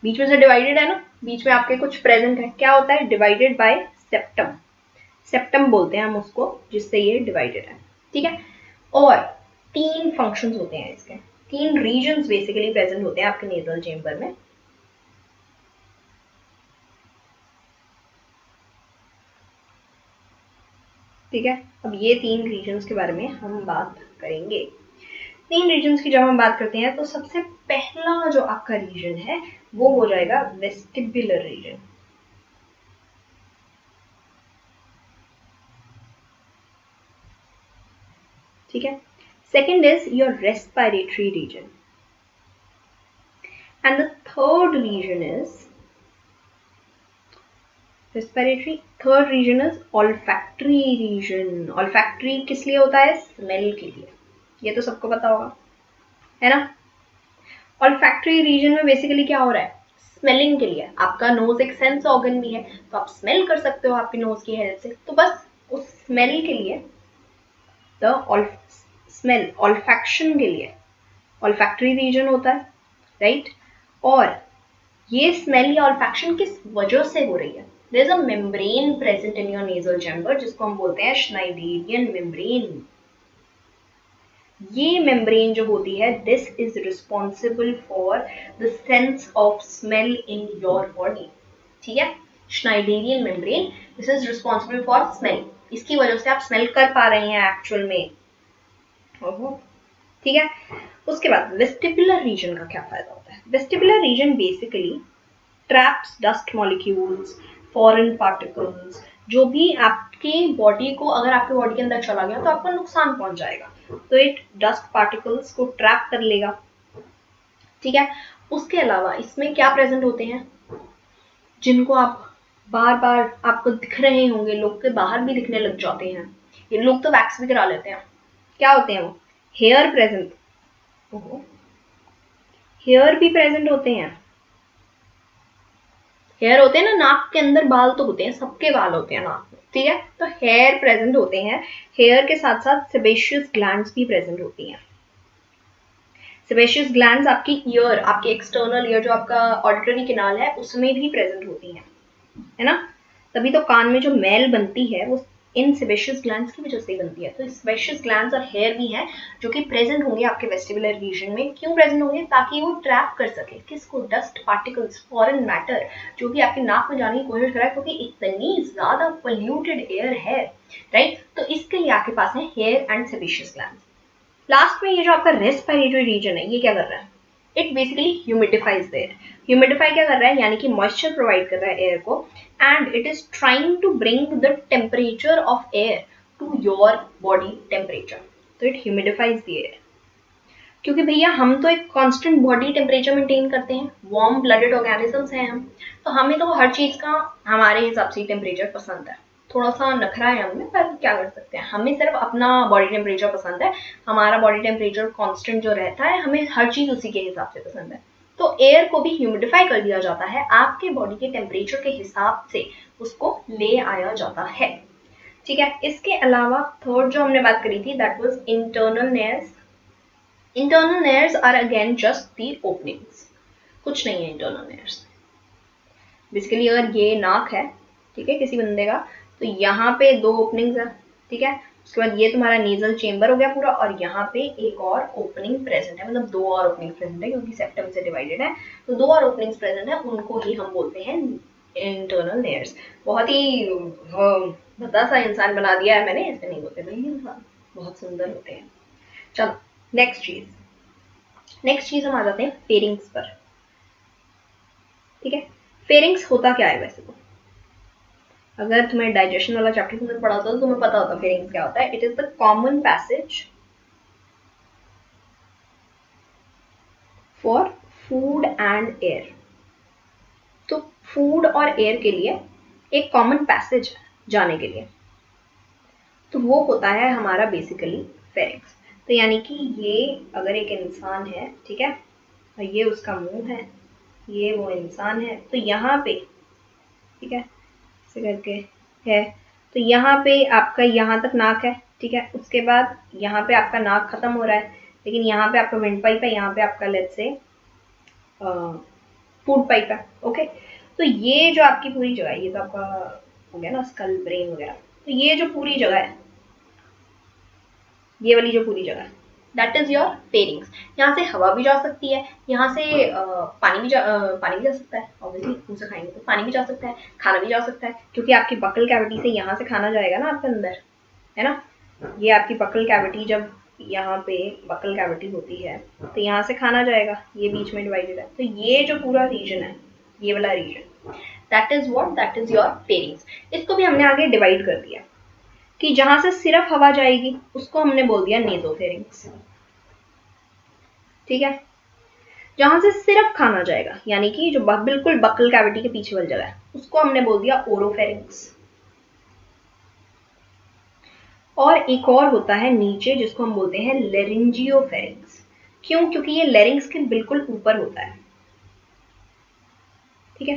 बीच में से डिवाइडेड है ना, बीच में आपके कुछ प्रेजेंट है, क्या होता है, डिवाइडेड बाय सेप्टम। सेप्टम बोलते हैं हम उसको, जिससे ये डिवाइडेड है। ठीक है, और तीन फंक्शंस होते हैं इसके, तीन रीजन्स बेसिकली प्रेजेंट होते हैं आपके नेजल चेम्बर में। ठीक है, अब ये तीन रीजन्स के बारे में हम बात करेंगे। तीन रीजन्स की जब हम बात करते हैं तो सबसे पहला जो आपका रीजन है वो हो जाएगा वेस्टिबुलर रीजन। ठीक है, second is your respiratory region and the third region is respiratory, third region is olfactory region. Olfactory किस लिए होता है, स्मेल के लिए, ये तो सबको पता होगा, है ना। ऑल्फैक्टरी रीजन में बेसिकली क्या हो रहा है, स्मेलिंग के लिए। आपका नोज एक सेंस ऑर्गन भी है, तो आप स्मेल कर सकते हो आपकी नोज की हेल्प से, तो बस उस स्मेल के लिए, द स्मेल ऑल्फैक्शन के लिए ऑल्फैक्टरी रीजन होता है, राइट। और ये स्मेल या ऑल्फैक्शन किस वजह से हो रही है, there is a membrane present in your nasal chamber जिसको हम बोलते हैं श्नाइडेरियन मेम्ब्रेन। ये मेम्ब्रेन जो होती है, this is responsible for the sense of smell in your body. ठीक है, Schneiderian membrane, this is responsible for smell, इसकी वजह से आप स्मेल कर पा रहे हैं एक्चुअल में। ठीक है, उसके बाद वेस्टिबुलर रीजन का क्या फायदा होता है, vestibular region basically traps dust molecules, foreign particles, जो भी आपकी बॉडी को, अगर आपके बॉडी के अंदर चला गया तो आपको नुकसान पहुंच जाएगा, तो इट डस्ट पार्टिकल्स को ट्रैप कर लेगा। ठीक है, उसके अलावा इसमें क्या प्रेजेंट होते हैं, जिनको आप बार बार आपको दिख रहे होंगे, लोग के बाहर भी दिखने लग जाते हैं, ये लोग तो वैक्स भी करा लेते हैं, क्या होते हैं वो, हेयर प्रेजेंट, हेयर भी प्रेजेंट होते हैं। हेयर होते हैं ना, नाक के अंदर बाल तो होते हैं, सबके बाल होते हैं नाक में, ठीक है, तो हेयर प्रेजेंट होते हैं। हेयर के साथ साथ सेबेशियस ग्लैंड्स भी प्रेजेंट होती हैं। सेबेशियस ग्लैंड्स आपकी ईयर, आपके एक्सटर्नल ईयर जो आपका ऑडिटरी कैनाल है उसमें भी प्रेजेंट होती हैं, है ना। तभी तो कान में जो मैल बनती है वो इन सेबेशियस ग्लैंड्स की वजह से बनती है। तो सेबेशियस ग्लैंड्स और हेयर भी हैं जो कि प्रेजेंट होंगे आपके वेस्टिबुलर रीजन में। क्यों प्रेजेंट होंगे, ताकि वो ट्रैप कर सके किसको, डस्ट पार्टिकल्स, फॉरेन मैटर जो भी आपके नाक में जाने की कोशिश कर रहा है, क्योंकि इतनी ज्यादा पोल्यूटेड एयर है, राइट। तो इसके लिए आपके पास है hair and sebaceous glands. Last में ये जो आपका रेस्पिरेटरी रीजन है, ये क्या कर रहा है, it basically humidifies the air. Humidify क्या कर रहा है, यानी कि मॉइस्चर प्रोवाइड कर रहा है एयर को, and it is trying to bring the temperature of air to your body temperature, तो इट ह्यूमिडिफाइज द एयर। क्योंकि भैया हम तो एक कांस्टेंट बॉडी टेम्परेचर मेंटेन करते हैं, वार्म ब्लडेड ऑर्गेनिजम्स हैं हम, तो हमें तो हर चीज का हमारे हिसाब से टेम्परेचर पसंद है। थोड़ा सा नखरा है हमें, पर क्या कर सकते हैं, हमें सिर्फ अपना बॉडी टेम्परेचर पसंद है, हमारा बॉडी टेम्परेचर कांस्टेंट जो रहता है, हमें हर चीज उसी के हिसाब से पसंद है। तो एयर को भी ह्यूमिडिफाई कर दिया जाता है, आपके बॉडी के टेम्परेचर के हिसाब से उसको ले आया जाता है। ठीक है, इसके अलावा थर्ड जो हमने बात करी थी that was internal नेयर्स। Internal nares are again just the openings. कुछ नहीं है इंटरनल लेयर्स। बेसिकली अगर ये नाक है, ठीक है, किसी बंदे का, तो यहाँ पे 2 ओपनिंग्स है, ठीक है। उसके बाद ये तुम्हारा नेजल चेम्बर हो गया पूरा, और यहाँ पे एक और ओपनिंग प्रेजेंट है, मतलब 2 और ओपनिंग प्रेजेंट है क्योंकि सेप्टम से डिवाइडेड है, तो 2 और ओपनिंग्स प्रेजेंट है, उनको ही हम बोलते हैं इंटरनल लेयर्स। बहुत ही भद्दा सा इंसान बना दिया है मैंने, ऐसे नहीं होते भाई इंसान, बहुत सुंदर होते हैं। चलो नेक्स्ट चीज हम आ जाते हैं फेरिंग्स पर, ठीक है। फेरिंग्स होता क्या है वैसे तो, अगर तुम्हें डाइजेशन वाला चैप्टर तुमने पढ़ा था तो तुम्हें पता होता फेरिंग्स क्या होता है। It is the common passage for food and air. तो फूड और एयर के लिए एक कॉमन पैसेज है जाने के लिए, तो वो होता है हमारा बेसिकली फेरिंग्स। तो यानी कि ये अगर एक इंसान है, ठीक है, और ये उसका मुंह है, ये वो इंसान है, तो यहाँ पे, ठीक है, ऐसे करके है, तो यहाँ पे आपका यहाँ तक नाक है, ठीक है। उसके बाद यहाँ पे आपका नाक खत्म हो रहा है, लेकिन यहाँ पे आपका विंड पाइप है, यहाँ पे आपका लेट्स से फूड पाइप है, ओके। तो ये जो आपकी पूरी जगह है, ये तो आपका हो गया ना स्कल ब्रेन वगैरह, तो ये जो पूरी जगह है, ये वाली जो पूरी जगह है, दैट इज योर फेरिंग्स। यहाँ से हवा भी जा सकती है, यहाँ से पानी भी जा सकता है, ऑब्वियसली मुंह से खाएंगे तो पानी भी जा सकता है, खाना भी जा सकता है, क्योंकि आपकी बकल कैविटी से यहाँ से खाना जाएगा ना आपके अंदर, है ना। ये आपकी बकल कैविटी, जब यहाँ पे बकल कैविटी होती है तो यहाँ से खाना जाएगा, ये बीच में डिवाइडेड है, तो ये जो पूरा रीजन है, ये वाला region, that is what, that is your pharynx. इसको भी हमने आगे डिवाइड कर दिया कि जहां से सिर्फ हवा जाएगी उसको हमने बोल दिया नेजोफेरिंग्स, ठीक है। जहां से सिर्फ खाना जाएगा, यानी कि जो बिल्कुल बकल कैविटी के पीछे वाली जगह है, उसको हमने बोल दिया ओरोफेरिंग्स। और एक और होता है नीचे जिसको हम बोलते हैं लेरिंजियोफेरिंग्स। क्यों? क्योंकि ये लेरिंग्स के बिल्कुल ऊपर होता है, ठीक है,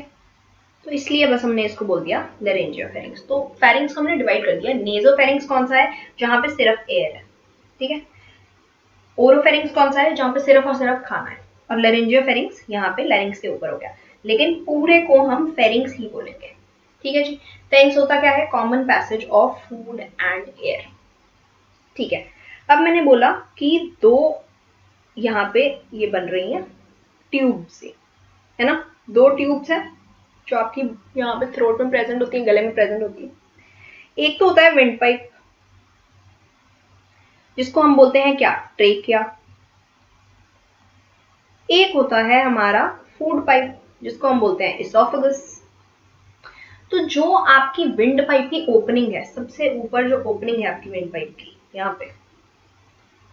तो इसलिए बस हमने इसको बोल दिया लेरिंजियोफेरिंग्स। तो फेरिंग्स को हमने डिवाइड कर दिया। नेजोफेरिंग्स कौन सा है? जहां पे सिर्फ एयर है, ठीक है। ओरोफेरिंग्स कौन सा है? जहां पे सिर्फ और सिर्फ खाना है। और लेरिंजियोफेरिंग्स यहाँ पे लेरिंग्स के ऊपर हो गया, लेकिन पूरे को हम फेरिंग्स ही बोलेंगे, ठीक है जी। फेरिंग्स होता क्या है? Common passage of food and air, ठीक है। अब मैंने बोला कि 2 यहाँ पे ये बन रही हैं ट्यूब से, है ना, 2 ट्यूब्स हैं जो आपकी यहाँ पे थ्रोट में प्रेजेंट होती है, गले में प्रेजेंट होती है। एक तो होता है विंड पाइप, जिसको हम बोलते हैं क्या? ट्रेकिया। एक होता है हमारा फूड पाइप, जिसको हम बोलते हैं इसोफेगस। तो जो आपकी विंड पाइप की ओपनिंग है, सबसे ऊपर जो ओपनिंग है आपकी विंड पाइप की यहाँ पे,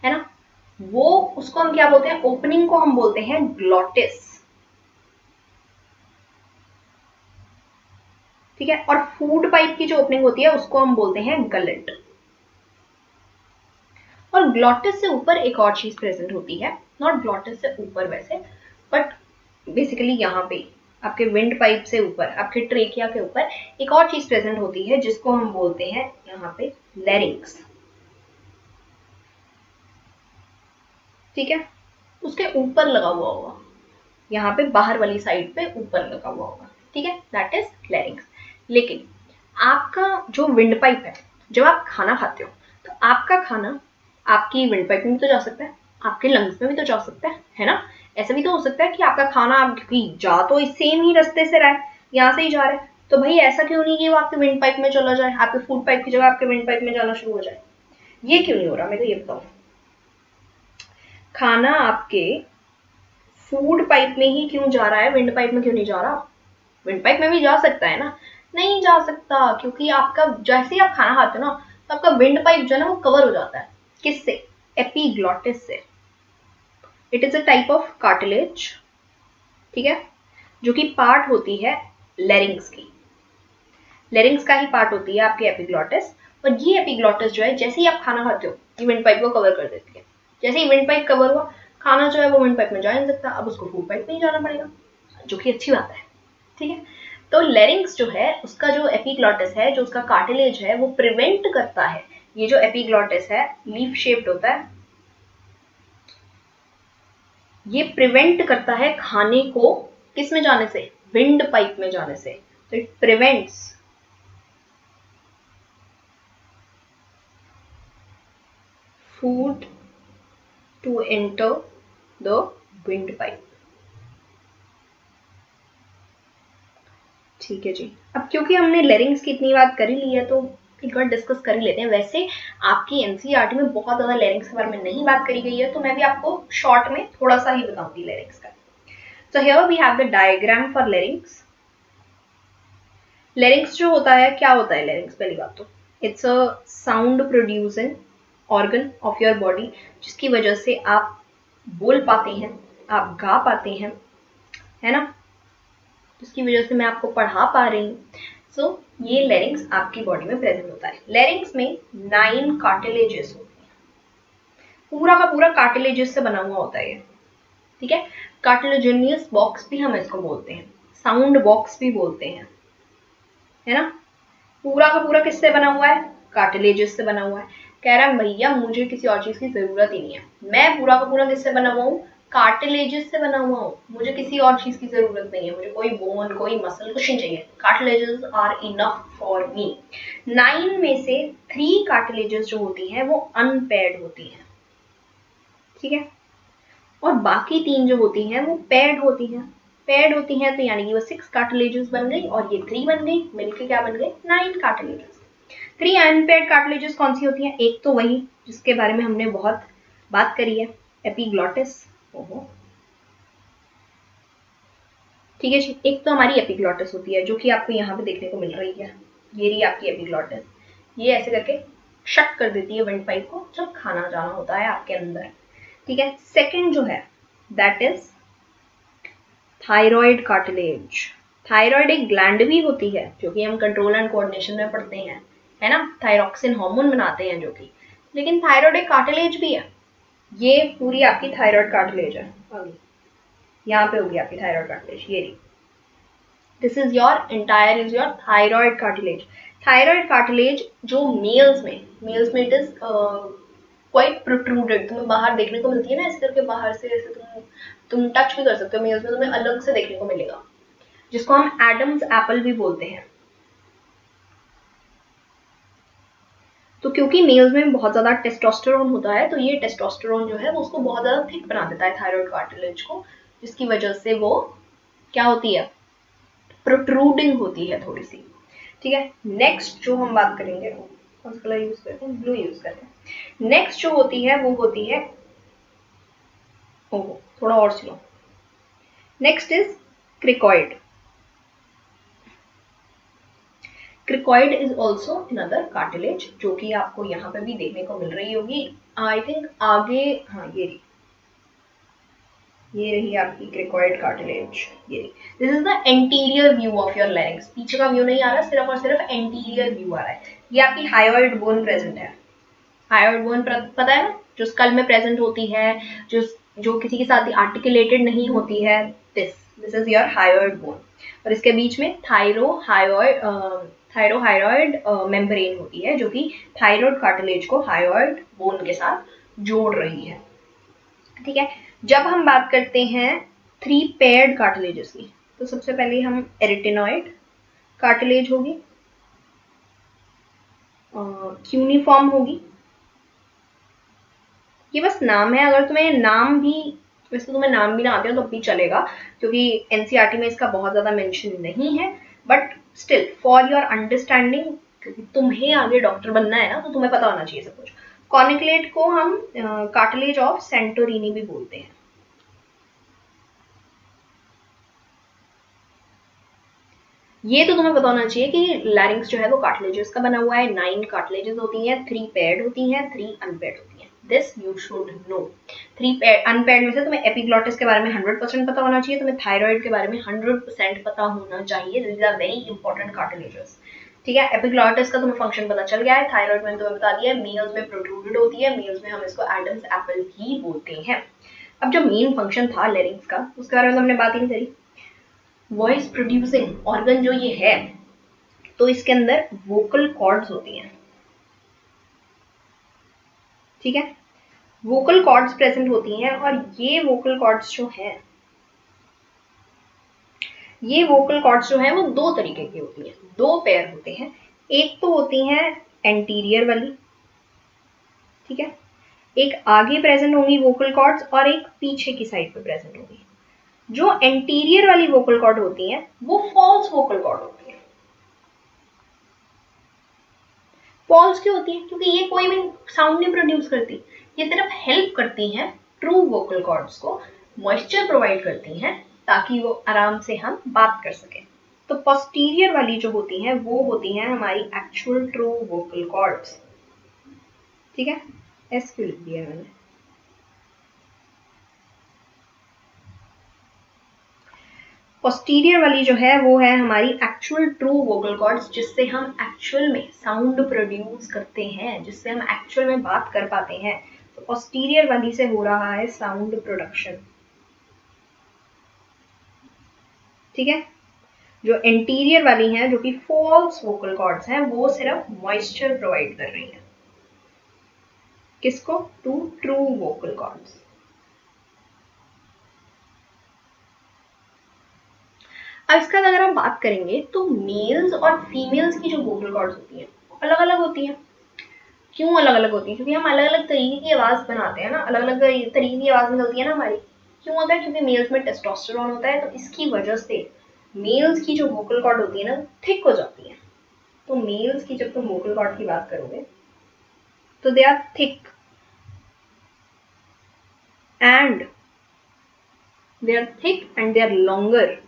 है ना, वो उसको हम क्या बोलते हैं? ओपनिंग को हम बोलते हैं ग्लॉटिस, ठीक है। और फूड पाइप की जो ओपनिंग होती है उसको हम बोलते हैं गलेट। और ग्लॉटिस से ऊपर एक और चीज प्रेजेंट होती है, नॉट ग्लॉटिस से ऊपर वैसे, बट बेसिकली यहाँ पे आपके विंड पाइप से ऊपर, आपके ट्रेकिया के ऊपर एक और चीज प्रेजेंट होती है जिसको हम बोलते हैं यहाँ पे लैरिंक्स, ठीक है। उसके ऊपर लगा हुआ होगा, यहाँ पे बाहर वाली साइड पे ऊपर लगा हुआ होगा, ठीक है, दैट इज लैरिंक्स। लेकिन आपका जो विंड पाइप है, जब आप खाना खाते हो तो आपका खाना आपकी विंड पाइप में भी तो जा सकता है, आपके लंग्स में भी तो जा सकता है ना। ऐसा भी तो हो सकता है कि आपका खाना, क्योंकि जा तो सेम ही रास्ते से रहा है, यहाँ से ही जा रहा है, तो भाई ऐसा क्यों नहीं कि वो आपके विंड पाइप में चला जाए, आपके फूड पाइप की जगह आपके विंड पाइप में जाना शुरू हो जाए? ये क्यों नहीं हो रहा, मेरे को ये बताओ। खाना आपके फूड पाइप में ही क्यों जा रहा है, विंड पाइप में क्यों नहीं जा रहा? विंड पाइप में भी जा सकता है ना, नहीं जा सकता, क्योंकि आपका जैसे ही आप खाना खाते हो ना, तो आपका विंड पाइप जो है ना वो कवर हो जाता है, किससे? एपिग्लॉटिस से। It is a type of cartilage, ठीक है, जो कि पार्ट होती है लेरिंग्स की। लेरिंग्स का ही पार्ट होती है आपकी एपिग्लॉटिस। और ये एपिग्लॉटिस जो है, जैसे ही आप खाना खाते हो, ये विंड पाइप को कवर कर देती है। जैसे ही विंड पाइप कवर हुआ, खाना जो है वो विंड पाइप में जा नहीं सकता, अब उसको फूड पाइप में ही जाना पड़ेगा, जो कि अच्छी बात है, ठीक है। तो लेरिंग्स जो है, उसका जो एपिग्लॉटिस है, जो उसका कार्टिलेज है, वो प्रिवेंट करता है, ये जो एपिग्लॉटिस है लीफ शेप्ड होता है, ये प्रिवेंट करता है खाने को किस में जाने से, विंड पाइप में जाने से। तो it prevents food to enter the windpipe. ठीक है जी। अब क्योंकि हमने लेरिंग्स की इतनी बात कर ही ली है तो एक बार डिस्कस कर ही लेते हैं। वैसे आपकी एनसीईआरटी में बहुत ज्यादा लेरिंग्स के बारे में नहीं बात करी गई है, तो मैं भी आपको शॉर्ट में थोड़ा सा ही बताऊंगी लेरिंग्स का। So here we have the diagram for larynx. Larynx जो होता है, क्या होता है larynx? पहली बात तो it's a sound producing organ of your body, जिसकी वजह से आप बोल पाते हैं, आप गा पाते हैं, है ना, जिसकी वजह से मैं आपको पढ़ा पा रही हूँ। So ये larynx आपकी बॉडी में प्रेजेंट होता है। larynx में 9 कार्टिलेजेस होती हैं, पूरा का पूरा कार्टिलेजेस से बना हुआ होता है ये। ठीक है, कार्टिलेजिनियस बॉक्स भी हम इसको बोलते हैं, साउंड बॉक्स भी बोलते हैं, है ना। पूरा का पूरा किससे बना हुआ है, कार्टिलेजेस से बना हुआ है। कह रहा है भैया मुझे किसी और चीज की जरूरत ही नहीं है, मैं पूरा का पूरा किससे बना हुआ हूँ, कार्टिलेजेस से बना हुआ हूँ, मुझे किसी और चीज की जरूरत नहीं है, मुझे कोई बोन कोई मसल कुछ नहीं चाहिए, cartilages are enough for me. 9 में से 3 कार्टिलेजेस जो होती हैं वो अनपेयर्ड होती हैं, ठीक है, और बाकी 3 जो होती हैं वो पेयर्ड होती हैं। पेयर्ड होती हैं तो यानी कि वो 6 कार्टिलेजेस बन गई और ये 3 बन गई, मिलके क्या बन गए, 9 कार्टिलेजेस। 3 अनपेयर्ड कार्टिलेजेस कौन सी होती हैं, एक तो वही जिसके बारे में हमने बहुत बात करी है, एपिग्लॉटिस। ओहो, ठीक है जी। एक तो हमारी एपिग्लॉटिस होती है जो कि आपको यहाँ पे देखने को मिल रही है, ये रही आपकी एपिग्लॉटिस। ये ऐसे करके शट कर देती है विंड पाइप को जब खाना जाना होता है आपके अंदर, ठीक है। सेकंड जो है that is thyroid cartilage. Thyroid एक ग्लैंड भी होती है जो कि हम कंट्रोल एंड कोऑर्डिनेशन में पढ़ते हैं, है ना, थायरॉक्सिन हार्मोन बनाते हैं जो कि, लेकिन थायराइड एक कार्टिलेज भी है। ये पूरी आपकी थायराइड कार्टिलेज है, यहाँ पे होगी आपकी थायराइड कार्टिलेज, ये रही। This is your entire is your thyroid cartilage. Thyroid cartilage जो मेल्स में इट इज क्वाइट प्रोट्रूडेड, तुम्हें बाहर देखने को मिलती है ना, इस करके बाहर से ऐसे तुम टच भी कर सकते हो, मेल्स में तुम्हें अलग से देखने को मिलेगा, जिसको हम एडम्स एप्पल भी बोलते हैं। तो क्योंकि मेल्स में बहुत ज्यादा टेस्टोस्टेरोन होता है, तो ये टेस्टोस्टेरोन जो है वो उसको बहुत ज्यादा थिक बना देता है थायराइड कार्टिलेज को, जिसकी वजह से वो क्या होती है, प्रोट्रूडिंग होती है थोड़ी सी, ठीक है। नेक्स्ट जो हम बात करेंगे, कौन सा कलर यूज करते हैं, ब्लू यूज करते हैं। नेक्स्ट जो होती है वो होती है, ओहो थोड़ा और slow, next is cricoid. Cricoid is also another cartilage जो कि आपको यहाँ पे भी देखने को मिल रही होगी, आई थिंक आगे, हाँ ये रही आपकी क्रिकॉइड कार्टिलेज, ये रही। This is the anterior view of your larynx, पीछे का व्यू नहीं आ रहा, सिर्फ और सिर्फ एंटीरियर व्यू आ रहा है। ये आपकी हायोइड बोन प्रेजेंट है, हायोइड बोन पता है ना, जो स्कल में प्रेजेंट होती है, जो जो किसी के साथ आर्टिकुलेटेड नहीं होती है, this is your hyoid bone. और इसके बीच में थायरोहाइरॉइड मेम्ब्रेन होती है जो कि थायराइड कार्टिलेज को हायोइड बोन के साथ जोड़ रही है, ठीक है। जब हम बात करते हैं 3 पेयर्ड कार्टिलेजेस की, तो सबसे पहले हम एरिटेनॉइड कार्टिलेज होगी, क्यूनिफॉर्म होगी, ये बस नाम है, अगर तुम्हें नाम भी, वैसे तुम्हें नाम भी ना आते हो तो भी चलेगा क्योंकि एनसीईआरटी में इसका बहुत ज्यादा मेंशन नहीं है, but still for your understanding, क्योंकि तुम्हें आगे डॉक्टर बनना है ना, तो तुम्हें पता होना चाहिए सब कुछ। कॉर्निकुलेट को हम कार्टिलेज ऑफ सेंटोरिनी भी बोलते हैं। ये तो तुम्हें पता होना चाहिए कि लैरिंक्स जो है वो कार्टिलेजेस का बना हुआ है, 9 कार्टिलेजेस होती हैं, 3 पेयर्ड होती हैं, 3 अनपेयर्ड होती हैं। This you should no. 3 unpaired में से तुम्हें एपिग्लॉटिस के बारे में 100% पता होना चाहिए, तुम्हें थायराइड के बारे में 100% पता होना चाहिए। This are very important cartilages, ठीक है। एपिग्लॉटिस का तुम्हें फंक्शन पता चल गया है, थायराइड में तुम्हें बता दिया है, मेल्स में प्रोट्रूडेड होती है, मेल्स में हम इसको एडम्स एप्पल भी बोलते हैं। अब जो मेन फंक्शन था लैरिंक्स का, उसके बारे में तो हमने बात ही नहीं करी। वॉइस प्रोड्यूसिंग ऑर्गन जो ये है, तो इसके अंदर वोकल कॉर्ड्स होती हैं, ठीक है। वोकल कॉर्ड्स प्रेजेंट होती हैं और ये वोकल कॉर्ड्स जो हैं वो दो तरीके की होती हैं, दो पेयर होते हैं। एक तो होती हैं एंटीरियर वाली, ठीक है, एक आगे प्रेजेंट होंगी वोकल कॉर्ड्स और एक पीछे की साइड पे प्रेजेंट होगी। जो एंटीरियर वाली वोकल कॉर्ड होती हैं वो फॉल्स वोकल कॉर्ड होती है। फॉल्स क्यों होती है? क्योंकि ये कोई भी साउंड नहीं प्रोड्यूस करती, ये सिर्फ हेल्प करती हैं ट्रू वोकल कॉर्ड्स को, मॉइस्चर प्रोवाइड करती हैं ताकि वो आराम से हम बात कर सकें। तो पोस्टीरियर वाली जो होती हैं वो होती हैं हमारी एक्चुअल ट्रू वोकल कॉर्ड्स, ठीक है। एस क्यों लिख दिया मैंने? पोस्टीरियर वाली जो है वो है हमारी एक्चुअल ट्रू वोकल कॉर्ड्स, जिससे हम एक्चुअल में साउंड प्रोड्यूस करते हैं, जिससे हम एक्चुअल में बात कर पाते हैं। तो पोस्टीरियर वाली से हो रहा है साउंड प्रोडक्शन, ठीक है। जो एंटीरियर वाली हैं, जो कि फॉल्स वोकल कॉर्ड्स हैं, वो सिर्फ मॉइस्चर प्रोवाइड कर रही हैं। किसको? Two true vocal cords. अब इसका अगर हम बात करेंगे तो मेल्स और फीमेल्स की जो वोकल कॉर्ड्स होती हैं अलग अलग होती हैं। क्यों अलग अलग होती है? क्योंकि हम अलग अलग तरीके की आवाज बनाते हैं ना, अलग अलग तरीके की आवाज निकलती है ना हमारी। क्यों होता है? क्योंकि मेल्स में टेस्टोस्टेरोन होता है, तो इसकी वजह से मेल्स की जो वोकल कॉर्ड होती है ना थिक हो जाती है। तो मेल्स की जब तुम वोकल कॉर्ड की बात करोगे तो they are thick and they are longer.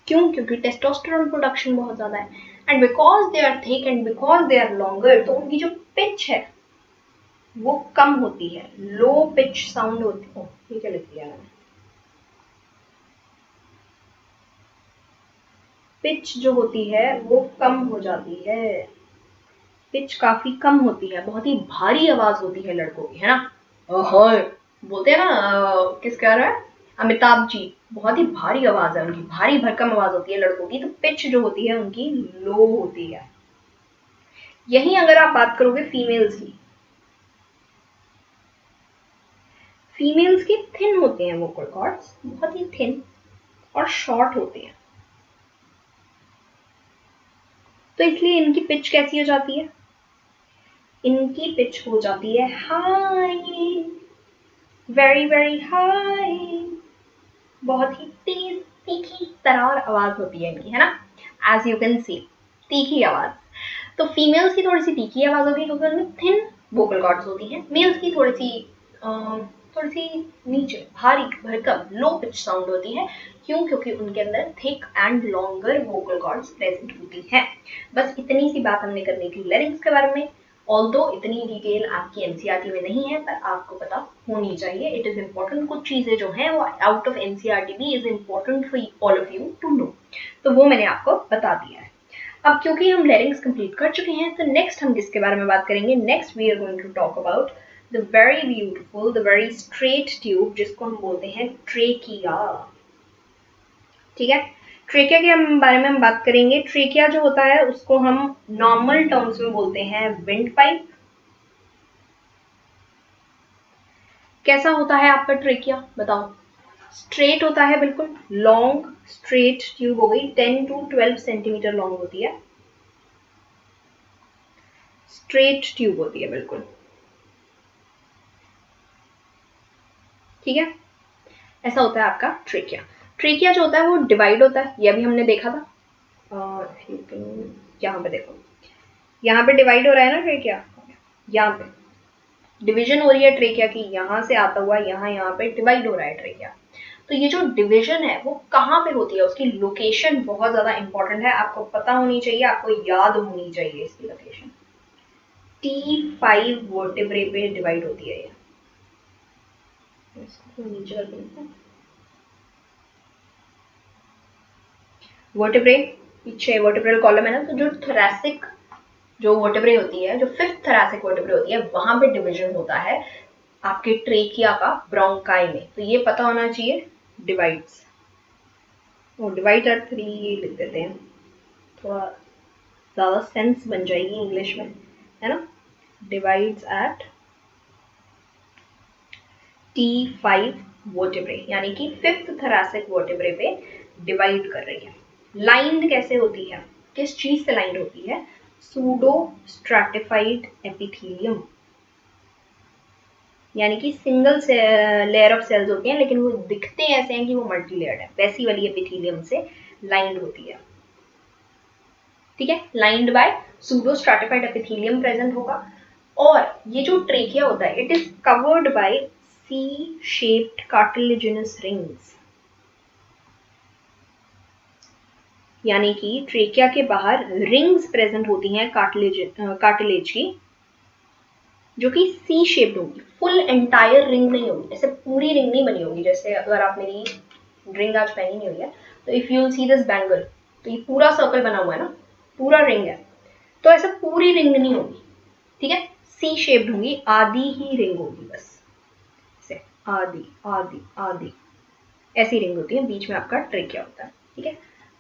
क्यों? क्योंकि टेस्टोस्टेरोन प्रोडक्शन बहुत ज्यादा है, and because they are thick and because they are longer, तो उनकी जो पिच है वो कम होती है, लो पिच साउंड होती है। ठीक है, लिख दिया मैंने। पिच जो होती है वो कम हो जाती है, पिच काफी कम होती है, बहुत ही भारी आवाज होती है लड़कों की, है ना। ओहो, बोलते हैं ना किस कह रहा है, अमिताभ जी, बहुत ही भारी आवाज है उनकी, भारी भरकम आवाज होती है लड़कों की। तो पिच जो होती है उनकी लो होती है। यही अगर आप बात करोगे फीमेल्स की थिन होते हैं वोकल कॉर्ड्स, बहुत ही थिन और शॉर्ट होते हैं। तो इसलिए इनकी पिच कैसी हो जाती है? इनकी पिच हो जाती है हाई, वेरी वेरी हाई, बहुत ही तेज तीखी तरार आवाज होती है इनकी, है ना। एज यू कैन सी, तीखी आवाज। तो फीमेल्स की थोड़ी सी तीखी आवाज होगी क्योंकि उनमें थिन वोकल कॉर्ड्स होती हैं। मेल्स की थोड़ी सी नीचे भारी भरकम लो पिच साउंड होती है। क्यों? क्योंकि उनके अंदर thick and longer vocal cords present होती हैं। बस इतनी सी बात हमने करनी थी लेरिंग्स के बारे में। ऑल्दो इतनी डिटेल आपकी एनसीईआरटी में नहीं है, पर आपको पता होनी चाहिए। इट इज इम्पोर्टेंट, कुछ चीजें जो हैं वो आउट ऑफ एनसीईआरटी भी is important for all of you to know, तो वो मैंने आपको बता दिया है। अब क्योंकि हम लेरिंग्स कंप्लीट कर चुके हैं, तो नेक्स्ट हम किसके बारे में बात करेंगे? Next we are going to talk about the very beautiful, the very straight tube, जिसको हम बोलते हैं ट्रेकिया, ठीक है। ट्रेकिया के बारे में हम बात करेंगे। ट्रेकिया जो होता है उसको हम नॉर्मल टर्म्स में बोलते हैं विंड पाइप। कैसा होता है आपका ट्रेकिया बताओ? स्ट्रेट होता है, बिल्कुल लॉन्ग स्ट्रेट ट्यूब हो गई, 10 to 12 सेंटीमीटर लॉन्ग होती है, स्ट्रेट ट्यूब होती है बिल्कुल, ठीक है। ऐसा होता है आपका ट्रेकिया। ट्रेकिया जो होता है वो डिवाइड होता है, ये भी हमने देखा था। यहाँ पे देखो, यहाँ पे डिवाइड हो रहा है ना ट्रेकिया, यहाँ पे डिवीजन हो रही है ट्रेकिया की, यहाँ से आता हुआ यहाँ पे डिवाइड हो रहा है ट्रेकिया। तो ये जो डिवीजन है वो कहाँ पे होती है, उसकी लोकेशन बहुत ज्यादा इंपॉर्टेंट है, आपको पता होनी चाहिए, आपको याद होनी चाहिए इसकी लोकेशन। T5 वर्टिब्रे पे डिवाइड होती है ये। नीचे कर देते हैं वर्टिब्रे, पीछे वर्टिब्रल कॉलम है ना, तो जो थोरैसिक जो वर्टिब्रे होती है, जो फिफ्थ थोरैसिक वर्टिब्रे होती है, वहां पे डिवीजन होता है आपके ट्रेकिया का ब्रोंकाई में। तो ये पता होना चाहिए डिवाइड्स, वो डिवाइड आर 3 लिख देते हैं, थोड़ा ज्यादा सेंस बन जाएगी इंग्लिश में, है ना। डिवाइड्स एट T5 वर्टेब्रे, यानी कि फिफ्थ थोरैसिक वर्टेब्रे पे डिवाइड कर रही है। लाइंड कैसे होती है, किस चीज से लाइंड होती है? सूडो स्ट्रैटिफाइड एपिथेलियम, यानी कि सिंगल लेयर ऑफ सेल्स होती हैं लेकिन वो दिखते ऐसे हैं कि वो मल्टी लेयर्ड है, वैसी वाली एपिथेलियम से लाइंड होती है। ठीक है, lined by pseudo stratified epithelium present होगा। और ये जो ट्रेकिया होता है, it is covered by C shaped cartilaginous rings, यानी कि ट्रेकिया के बाहर रिंग्स प्रेजेंट होती हैं कार्टिलेज की, जो कि सी शेप्ड होगी, फुल एंटायर रिंग नहीं होगी, ऐसे पूरी रिंग नहीं बनी होगी। जैसे अगर आप मेरी रिंग आज पहनी नहीं हुई है तो if you will see this bangle, तो ये पूरा सर्कल बना हुआ है ना, पूरा रिंग है, तो ऐसे पूरी रिंग नहीं होगी। ठीक है, सी शेप्ड होगी, आधी ही रिंग होगी बस, ऐसे आधी आधी आधी ऐसी रिंग होती है, बीच में आपका ट्रेकिया होता है। ठीक है,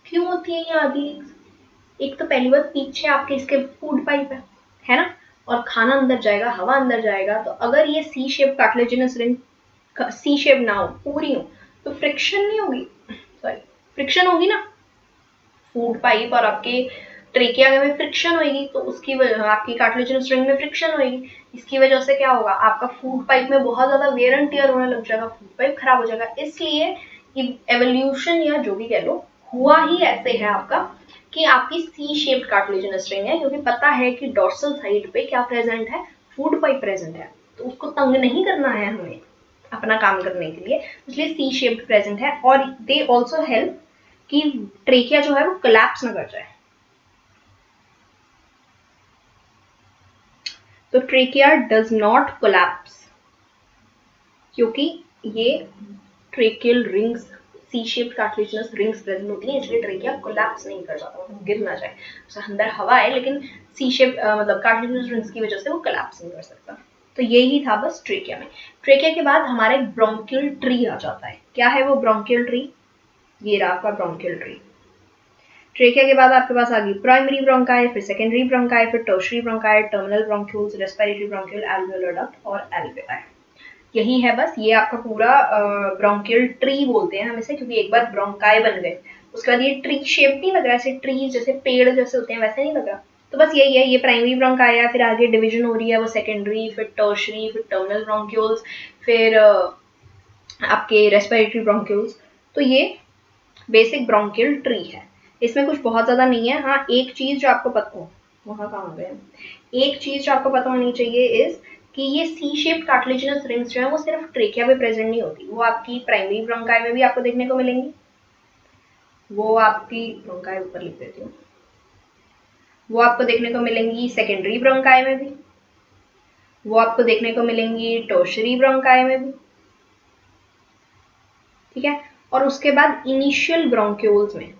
क्यों होती है ये आधी रिंग? एक तो पहली बात, पीछे आपके इसके फूड पाइप है ना, और खाना अंदर जाएगा, हवा अंदर जाएगा, तो अगर ये सी शेप कार्टिलेजिनस रिंग सी शेप ना हो, पूरी हो, तो फ्रिक्शन नहीं होगी, सॉरी फ्रिक्शन होगी ना, फूड पाइप और आपके ट्रेकिया में फ्रिक्शन होगी, तो उसकी वजह आपकी कार्टिलेजिनस रिंग में फ्रिक्शन होगी। इसकी वजह से क्या होगा, आपका फूड पाइप में बहुत ज्यादा वेयर एंड टियर होने लग जाएगा, फूड पाइप खराब हो जाएगा। इसलिए एवोल्यूशन या जो भी कह लो, हुआ ही ऐसे है आपका कि आपकी सी शेप्ड कार्टिलेजिनस रिंग है, क्योंकि पता है कि डॉर्सल साइड पे क्या प्रेजेंट है, फूड पाइप प्रेजेंट है, तो उसको तंग नहीं करना है हमें अपना काम करने के लिए, इसलिए सी शेप्ड प्रेजेंट है। और दे ऑल्सो हेल्प कि ट्रेकिया जो है वो कोलैप्स ना कर जाए। तो ट्रेकिया डज नॉट कोलैप्स, क्योंकि ये tracheal rings C shaped cartilaginous rings present होती हैं, इसलिए ट्रेकिया कोलैप्स नहीं कर जाता, मतलब गिर ना जाए। तो अंदर हवा है लेकिन सी शेप मतलब कार्टिलेजिनस रिंग्स की वजह से वो कोलैप्स नहीं कर सकता। तो यही था बस ट्रेकिया में। ट्रेकिया के बाद हमारा एक ब्रोंकियल ट्री आ जाता है। क्या है वो ब्रोंकियल ट्री? ये रहा आपका ब्रोंकियल ट्री। ट्रेकिया के बाद आपके पास आ गई प्राइमरी ब्रोंकाई, फिर सेकेंडरी ब्रोंकाई, फिर tertiary bronchi, terminal bronchioles, respiratory bronchiole, alveolar duct और एल्वियोलाई। यही है बस, ये आपका पूरा ब्रोंकियल ट्री बोलते हैं हम इसे, क्योंकि एक बार ब्रोंकाई बन गए उसके बाद ये ट्री शेप नहीं लग रहा, ऐसे ट्री जैसे पेड़ जैसे होते हैं वैसे नहीं लग रहा। तो बस यही है, ये प्राइमरी ब्रोंकाई है, फिर आगे डिवीजन हो रही है वो सेकेंडरी, फिर टर्शियरी, फिर टर्मिनल ब्रोंक्यूल्स, फिर आपके रेस्पिरेटरी ब्रोंक्यूल्स। तो ये बेसिक ब्रोंकियल ट्री है, इसमें कुछ बहुत ज्यादा नहीं है। हाँ, एक चीज जो आपको पता हो, वहां कहाँ गए, एक चीज जो आपको पता होनी चाहिए इज कि ये सी शेप कार्टिलेजिनस रिंग्स जो है वो सिर्फ ट्रेकिया पे प्रेजेंट नहीं होती, वो आपकी प्राइमरी ब्रोंकाई में भी आपको देखने को मिलेंगी, वो आपकी ब्रोंकाई ऊपर लिख देती हूँ, वो आपको देखने को मिलेंगी सेकेंडरी ब्रोंकाई में भी, वो आपको देखने को मिलेंगी टर्शियरी ब्रोंकाई में भी। ठीक है, और उसके बाद इनिशियल ब्रोंक्यूल्स में,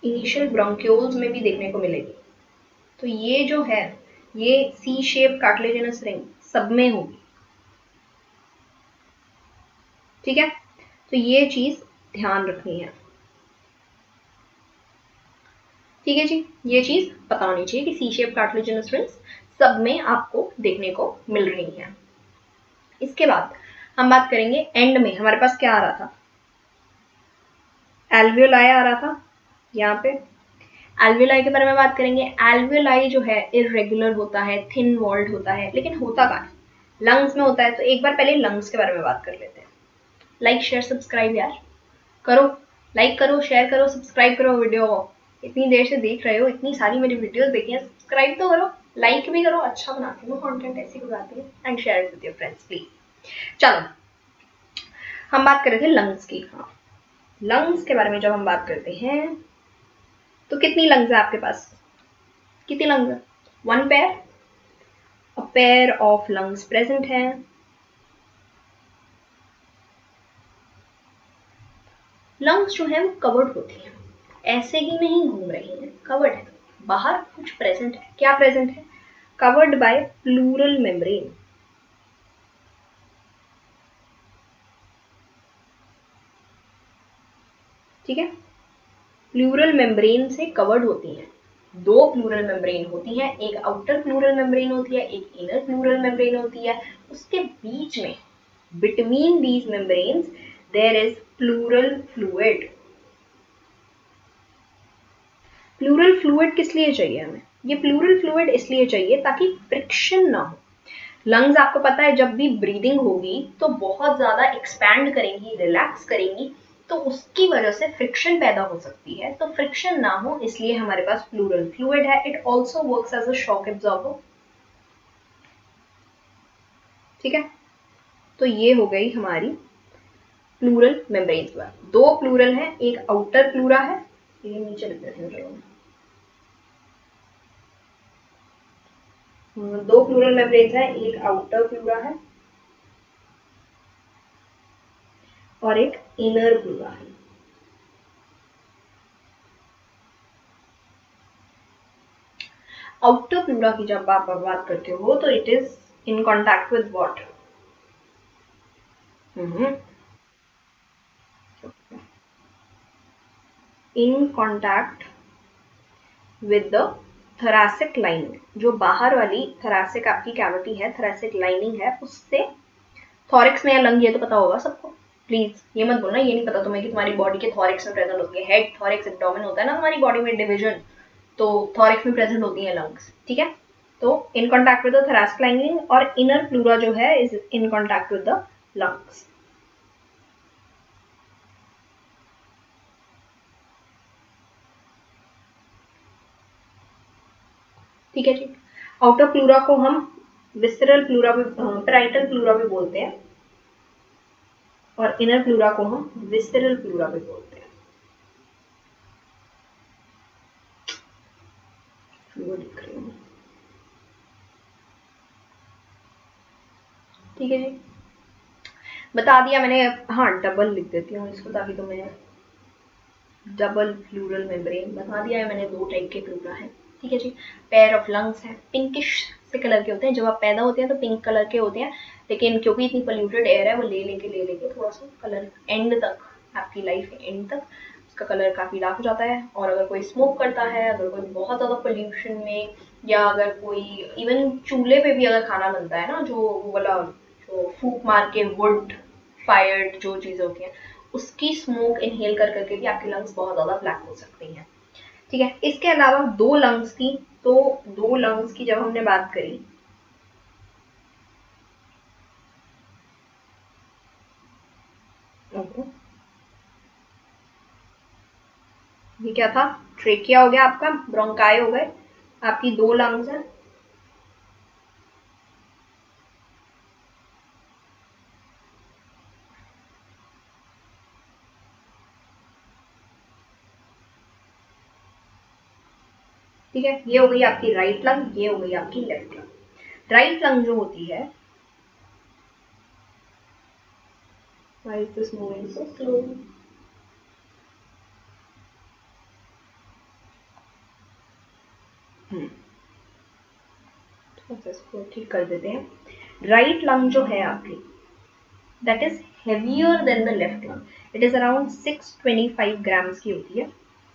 इनिशियल ब्रोंक्यूल्स में भी देखने को मिलेगी। तो ये जो है, ये सी शेप कार्टिलेजिनस रिंग सब में होगी। ठीक है, तो ये चीज ध्यान रखनी है। ठीक है जी, ये चीज पता होनी चाहिए कि सी शेप कार्टिलेजिनस रिंग्स सब में आपको देखने को मिल रही हैं। इसके बाद हम बात करेंगे एंड में हमारे पास क्या आ रहा था, एल्वियोलाई आ रहा था। यहाँ पे एल्वियोलाई के बारे में बात करेंगे। एल्वियोलाई जो है इरेगुलर होता है, थिन वॉल्ड होता है, लेकिन होता कहाँ है, लंग्स में होता है। तो एक बार पहले लंग्स के बारे में बात कर लेते हैं। लाइक शेयर सब्सक्राइब यार करो, लाइक करो, शेयर करो, सब्सक्राइब करो वीडियो को। इतनी देर से देख रहे हो, इतनी सारी मेरी वीडियोस देखी हैं, सब्सक्राइब तो करो, लाइक भी करो, अच्छा बनाती हूँ कंटेंट, ऐसी कोई बात नहीं है, and share with your friends please. चलो, हम बात कर रहे थे लंग्स की। हाँ, लंग्स के बारे में जब हम बात करते हैं तो कितनी लंग्स है आपके पास, कितनी लंग्स है? One pair, a pair of lungs present है। लंग्स जो है वो कवर्ड होती है, ऐसे ही नहीं घूम रही है, कवर्ड है, बाहर कुछ प्रेजेंट है। क्या प्रेजेंट है? Covered by pleural membrane. ठीक है, प्लूरल मेम्ब्रेन से कवर्ड होती हैं, दो प्लूरल मेम्ब्रेन होती है, एक आउटर प्लूरल मेम्ब्रेन होती है, एक इनर प्लूरल मेम्ब्रेन होती है। उसके बीच में between these membranes there is pleural fluid. Pleural fluid किस लिए चाहिए हमें? ये प्लूरल फ्लूइड इसलिए चाहिए ताकि फ्रिक्शन ना हो। लंग्स आपको पता है जब भी ब्रीदिंग होगी तो बहुत ज्यादा एक्सपैंड करेंगी, रिलैक्स करेंगी, तो उसकी वजह से फ्रिक्शन पैदा हो सकती है। तो फ्रिक्शन ना हो इसलिए हमारे पास प्लूरल फ्लूइड है। It also works as a shock absorber. ठीक है, तो ये हो गई हमारी प्लूरल मेम्ब्रेन्स पर। दो प्लूरल है, एक आउटर प्लूरा है, ये नीचे लिख देती हूँ, दो प्लूरल मेम्ब्रेन्स है, एक आउटर प्लूरा है और एक इनर प्लूरा है। आउटर प्लूरा की जब आप बात करते हो तो it is in contact with what? In contact with the thoracic lining. जो बाहर वाली थोरैसिक आपकी कैविटी है, थोरैसिक लाइनिंग है, उससे थॉरिक्स में या लंग, ये तो पता होगा सबको। प्लीज ये मत बोलना ये नहीं पता तुम्हें कि तुम्हारी बॉडी के थॉरिक्स में प्रेजेंट होती है। हेड, थॉरिक्स, एब्डोमेन होता है ना हमारी बॉडी में डिवीजन, तो थॉरिक्स में प्रेजेंट होती है लंग्स। ठीक है, तो in contact with the thoracic lining, और इनर प्लूरा जो है is in contact with the lungs. ठीक है जी। आउटर प्लूरा को हम विसरल प्लूरा भी, पैराइटल प्लूरा भी बोलते हैं, और इनर प्लूरा को हम विसरल प्लूरा भी बोलते हैं। वो लिख रही हूँ। ठीक है जी, बता दिया मैंने। हाँ, डबल लिख देती हूँ इसको ताकि तुम्हें डबल प्लूरल मेम्ब्रेन बता दिया है मैंने। दो टाइप के प्लूरा है। ठीक है जी। पेयर ऑफ लंग्स है, पिंकिश से कलर के होते हैं। जब आप पैदा होते हैं तो पिंक कलर के होते हैं, लेकिन क्योंकि इतनी पोल्यूटेड एयर है वो ले लेके थोड़ा सा कलर एंड तक, आपकी लाइफ के एंड तक उसका कलर काफ़ी डार्क हो जाता है। और अगर कोई स्मोक करता है, अगर कोई बहुत ज़्यादा पोल्यूशन में, या अगर कोई इवन चूल्हे पे भी अगर खाना बनता है ना, जो वो वाला जो फूक मार के वुड फायर्ड जो चीज़ें होती हैं, उसकी स्मोक इनहेल कर करके भी आपकी लंग्स बहुत ज़्यादा ब्लैक हो सकती हैं। ठीक है, इसके अलावा दो लंग्स थी, तो दो लंग्स की जब हमने बात करी, ये क्या था? ट्रेकिया हो गया आपका, ब्रोंकाई हो गए, आपकी दो लंग्स हैं। ठीक है, ये हो गई आपकी राइट लंग, ये हो गई आपकी लेफ्ट लंग। राइट लंग जो होती है, why is this moving so slow? थोड़ा इसको ठीक कर देते हैं। राइट लंग जो है आपकी, that is heavier than the left lung. It is around 625 grams की होती है।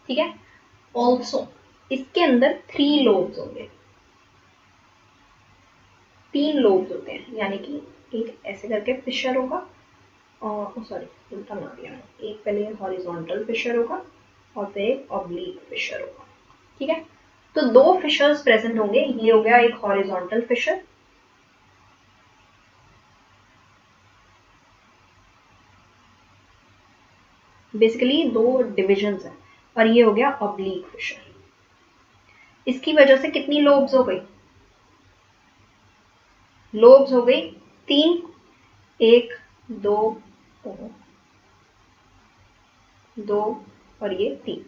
ठीक है, ऑल्सो इसके अंदर 3 लोब्स होंगे, 3 लोब्स होते हैं, यानी कि एक ऐसे करके फिशर होगा, और सॉरी उल्टा बना दिया मैंने, एक पहले हॉरिजॉन्टल फिशर होगा और फिर एक ऑब्लिक फिशर होगा। ठीक है, तो दो फिशर्स प्रेजेंट होंगे। ये हो गया एक हॉरिजॉन्टल फिशर, बेसिकली दो डिविजन्स हैं, और ये हो गया ऑब्लिक फिशर। इसकी वजह से कितनी लोब्स हो गई? लोब्स हो गई 3, 1, 2, 2 और ये 3,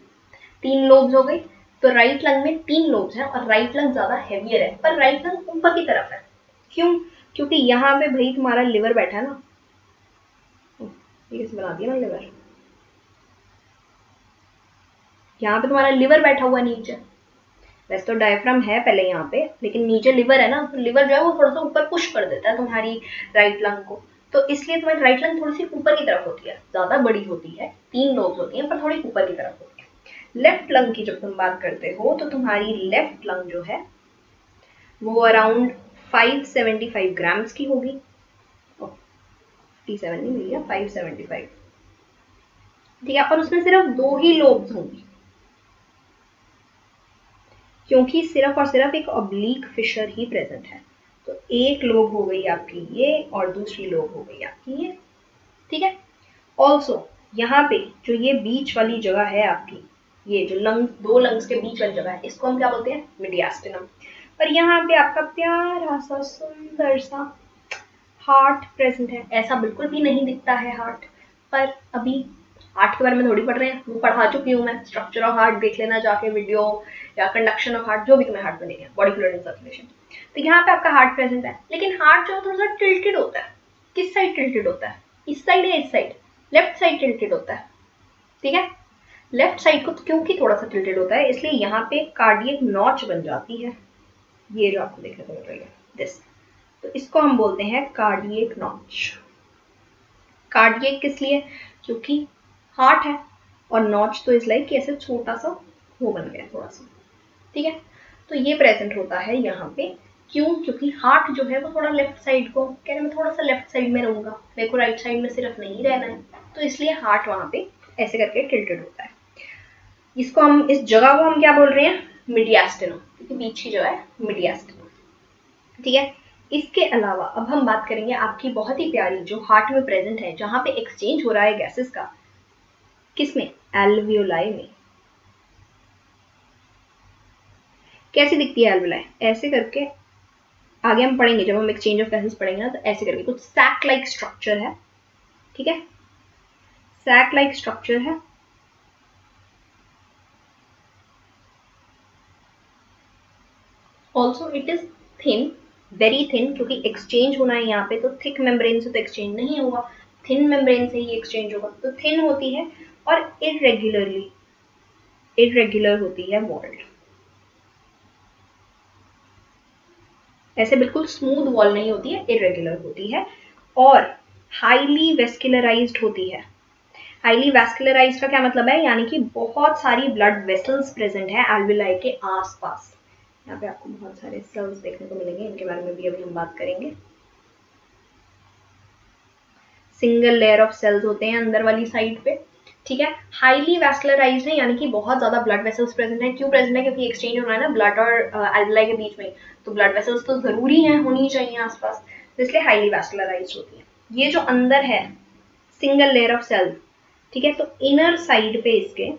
3 लोब्स हो गई। तो राइट लंग में 3 लोब्स हैं, और राइट लंग ज्यादा हेवियर है, पर राइट लंग ऊपर की तरफ है। क्यों? क्योंकि यहाँ पे भाई तुम्हारा लिवर बैठा है ना, ये कैसे बना दिया ना लिवर, यहाँ पे तुम्हारा लिवर बैठा हुआ है नीचे। वैसे तो डायफ्राम है पहले यहाँ पे, लेकिन नीचे लिवर है ना, तो लिवर जो है वो थोड़ा सा ऊपर पुश कर देता है तुम्हारी राइट लंग को। तो इसलिए तुम्हारी राइट लंग थोड़ी सी ऊपर की तरफ होती है, ज्यादा बड़ी होती है, 3 लोब्स होती हैं पर थोड़ी ऊपर की तरफ होती है। लेफ्ट लंग की जब तुम बात करते हो तो तुम्हारी लेफ्ट लंग जो है वो अराउंड 575 ग्राम्स की होगी। 57 नहीं मिली है, 575, ठीक है। और उसमें सिर्फ 2 ही लोब्स होंगी, क्योंकि सिर्फ और सिर्फ एक ऑब्लिक फिशर ही प्रेजेंट है। तो एक लोब हो गई आपकी ये और दूसरी लोब हो गई आपकी ये, ठीक है। ऑल्सो यहाँ पे जो ये बीच वाली जगह है आपकी, ये जो लंग्स, 2 लंग्स के बीच वाली जगह है, इसको हम क्या बोलते हैं? मीडियास्टिनम। और यहाँ पे आपका प्यारा सा सुंदर सा हार्ट प्रेजेंट है। ऐसा बिल्कुल भी नहीं दिखता है हार्ट, पर अभी हार्ट के बारे में थोड़ी पढ़ रहे हैं, वो पढ़ा चुकी हूँ मैं। स्ट्रक्चर ऑफ हार्ट देख लेना जाके वीडियो, या कंडक्शन ऑफ हार्ट, जो भी तुम्हें हार्ट में देखें, बॉडी फ्लूइड एंड सर्कुलेशन। तो यहाँ पे आपका हार्ट प्रेजेंट है, लेकिन हार्ट जो थोड़ा सा टिल्टेड होता है। किस साइड टिल्टेड होता है? इस साइड या इस साइड? लेफ्ट साइड टिल्टेड होता है, ठीक है। लेफ्ट साइड को क्योंकि थोड़ा सा टिल्टेड होता है, इसलिए यहाँ पे कार्डियक नॉच बन जाती है, ये जो आपको देखने को मिल रही है, दिस। तो इसको हम बोलते हैं कार्डियक नॉच। कार्डियक किस लिए? क्योंकि हार्ट है, और नॉच तो इस लाइक ऐसे छोटा सा वो बन गया थोड़ा सा, ठीक है। तो ये प्रेजेंट होता है यहाँ पे, क्यों? क्योंकि हार्ट जो है वो थोड़ा लेफ्ट साइड को कह रहे, मैं थोड़ा सा लेफ्ट साइड में रहूंगा, मेरे को राइट साइड में सिर्फ नहीं रहना है, तो इसलिए हार्ट वहां पे ऐसे करके टिल्टेड होता है। इसको हम, इस जगह को हम क्या बोल रहे हैं? मीडियास्टिनम, क्योंकि बीच की जगह है मीडियास्टिनम, ठीक है। इसके अलावा अब हम बात करेंगे आपकी बहुत ही प्यारी जो हार्ट में प्रेजेंट है, जहां पे एक्सचेंज हो रहा है गैसेस का, किसमें? एल्वियोलाई में। कैसी दिखती है एल्वियोलाई? ऐसे करके, आगे हम पढ़ेंगे जब हम एक्सचेंज ऑफ गैसेस पढ़ेंगे ना, तो ऐसे करके कुछ सैक लाइक स्ट्रक्चर है, ठीक है। सैक लाइक स्ट्रक्चर है। Also it is thin, very thin, क्योंकि एक्सचेंज होना है यहाँ पे, तो थिक मेम्ब्रेन से तो एक्सचेंज नहीं होगा, थिन मेम्ब्रेन से ही एक्सचेंज होगा। तो थिन होती है और इरेग्युलर होती है वॉल्ड। ऐसे बिल्कुल स्मूथ वॉल नहीं होती है, इरेग्युलर होती है, और हाईली वेस्कुलराइज्ड होती है। हाईली वेस्कुलराइज्ड का क्या मतलब है? यानी कि बहुत सारी ब्लड वेसल्स प्रेजेंट है एल्वियोलाई के आसपास। यहाँ पे आपको बहुत सारे सेल्स देखने को मिलेंगे, इनके बारे में भी अभी हम बात करेंगे। सिंगल लेयर ऑफ सेल्स होते हैं अंदर वाली साइड पे, ठीक है। हाईली वेस्कुलराइज्ड है, यानी कि बहुत ज्यादा ब्लड वेसल्स प्रेजेंट है। क्यों प्रेजेंट है? क्योंकि एक्सचेंज होना है ना ब्लड और एल्वियोलाई के बीच में, तो ब्लड वेसल्स तो जरूरी है, होनी चाहिए आसपास, तो इसलिए हाईली वेस्कुलराइज्ड होती है। ये जो अंदर है सिंगल लेयर ऑफ सेल्स, ठीक है, तो इनर साइड पे इसके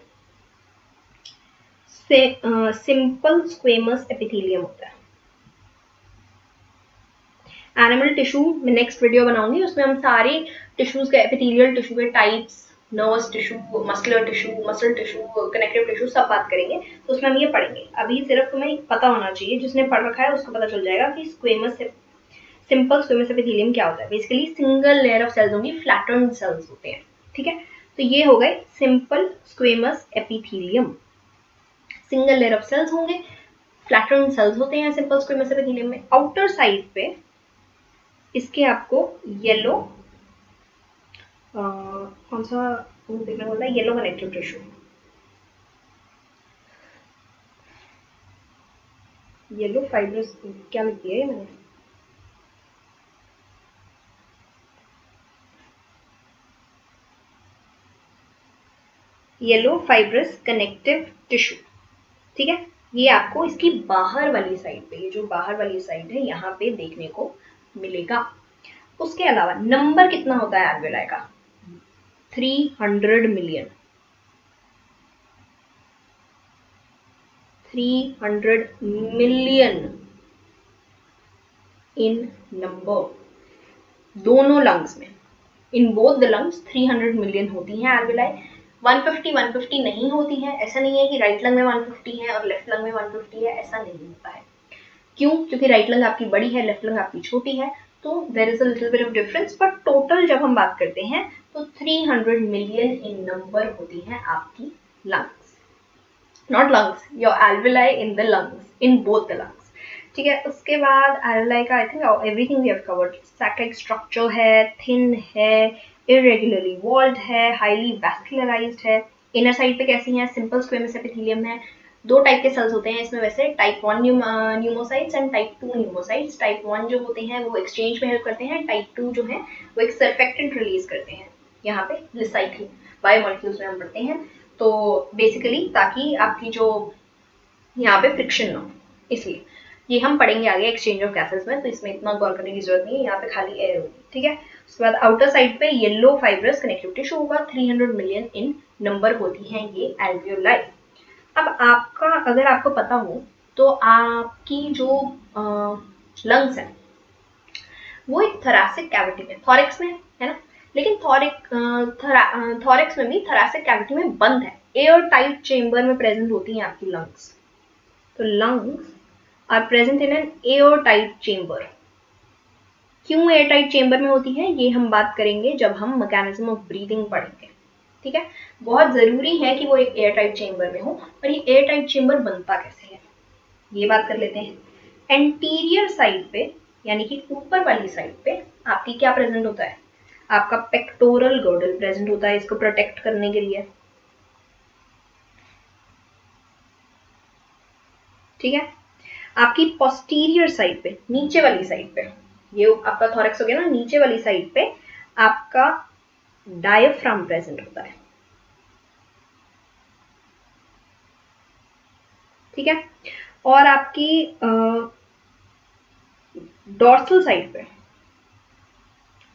सिंपल स्क्वेमस एपिथेलियम होता है। एनिमल टिश्यू में नेक्स्ट वीडियो बनाऊंगी, उसमें हम सारे टिश्यूज के, एपिथेलियल टिश्यू के types, nervous tissue, muscular tissue, muscle tissue, connective tissue, सब बात करेंगे, तो उसमें हम ये पढ़ेंगे। अभी सिर्फ तुम्हें पता होना चाहिए, जिसने पढ़ रखा है उसको पता चल जाएगा कि स्क्वेमस, सिंपल स्क्वेमस एपिथेलियम क्या होता है। Basically single layer of cells होंगी, फ्लैटन्ड सेल्स होते हैं, ठीक है। तो ये हो गए simple squamous epithelium. Single layer of cells होंगे, फ्लैटन्ड सेल्स होते हैं सिंपल स्क्वेमस एपिथेलियम में। आउटर साइड पे इसके आपको येलो, कौन सा देखने को मिलता है? Yellow connective tissue, yellow fibrous, क्या लिख दिया है मैंने? येलो फाइब्रस कनेक्टिव टिश्यू, ठीक है। ये आपको इसकी बाहर वाली साइड पे, ये जो बाहर वाली साइड है यहाँ पे देखने को मिलेगा। उसके अलावा नंबर कितना होता है एल्वियोलाई का? 300 मिलियन। 300 मिलियन इन नंबर, दोनों लंग्स में, इन बोथ द लंग्स 300 मिलियन होती हैं एल्वियोलाई। 150 नहीं होती है, ऐसा नहीं है कि राइट लंग में 150 है और लेफ्ट लंग में 150 है, ऐसा नहीं होता है। क्यों? क्योंकि राइट लंग आपकी बड़ी है, लेफ्ट लंग आपकी छोटी है, तो there is a little bit of difference, but total जब हम बात करते हैं तो 300 मिलियन इन नंबर होती हैं आपकी lungs, not lungs, your alveoli in the lungs, in both the lungs, ठीक है। उसके बाद एल्वियोलाई का I think everything we have covered. Sac like structure है, थिन है, इरेगुलरली वॉल्ड है, हाईली वैस्कुलराइज्ड है, इनर साइड पे कैसी हैं, सिंपल स्क्वेमस एपिथेलियम है। दो टाइप के सेल्स होते हैं इसमें वैसे, type 1 pneumocytes and type 2 pneumocytes. Type 1 जो होते हैं वो एक्सचेंज में हेल्प करते हैं, टाइप 2 जो है वो एक सर्फेक्टेंट रिलीज करते हैं, यहाँ पे लिसाइक्लिन बायोमोलिक्यूल्स में हम पढ़ते हैं। तो बेसिकली ताकि आपकी जो यहाँ पे फ्रिक्शन ना हो, इसलिए ये हम पढ़ेंगे आगे एक्सचेंज ऑफ गैसेस में, तो इसमें इतना गौर करने की जरूरत नहीं है, यहाँ पे खाली एयर होगी, ठीक है। उसके बाद आउटर साइड पे येलो फाइब्रस कनेक्टिव टिश्यू होगा, 300 मिलियन इन नंबर होती हैं ये एल्वियोलाई। अब आपका अगर आपको पता हो तो आपकी जो लंग्स है वो एक थोरैसिक कैविटी में, थॉरिक्स में है ना, लेकिन थॉरिक्स में भी थोरैसिक कैविटी में बंद है, एयर टाइट चेम्बर में प्रेजेंट होती हैं आपकी लंग्स। तो lungs are present in an airtight chamber। क्यों एयरटाइट चेम्बर में होती है ये हम बात करेंगे जब हम मैकेनिज्म ऑफ ब्रीदिंग पढ़ेंगे, ठीक है। बहुत जरूरी है कि वो एक एयरटाइट चेम्बर में हो, और ये एयरटाइट चेम्बर बनता कैसे है ये बात कर लेते हैं। एंटीरियर साइड पे यानी कि ऊपर वाली साइड पे आपकी क्या प्रेजेंट होता है, आपका पेक्टोरल गर्डल प्रेजेंट होता है इसको प्रोटेक्ट करने के लिए, ठीक है। आपकी पोस्टीरियर साइड पे, नीचे वाली साइड पे, ये आपका थोरैक्स हो गया ना, नीचे वाली साइड पे आपका डायफ्राम प्रेजेंट होता है, ठीक है। और आपकी डॉर्सल साइड पे,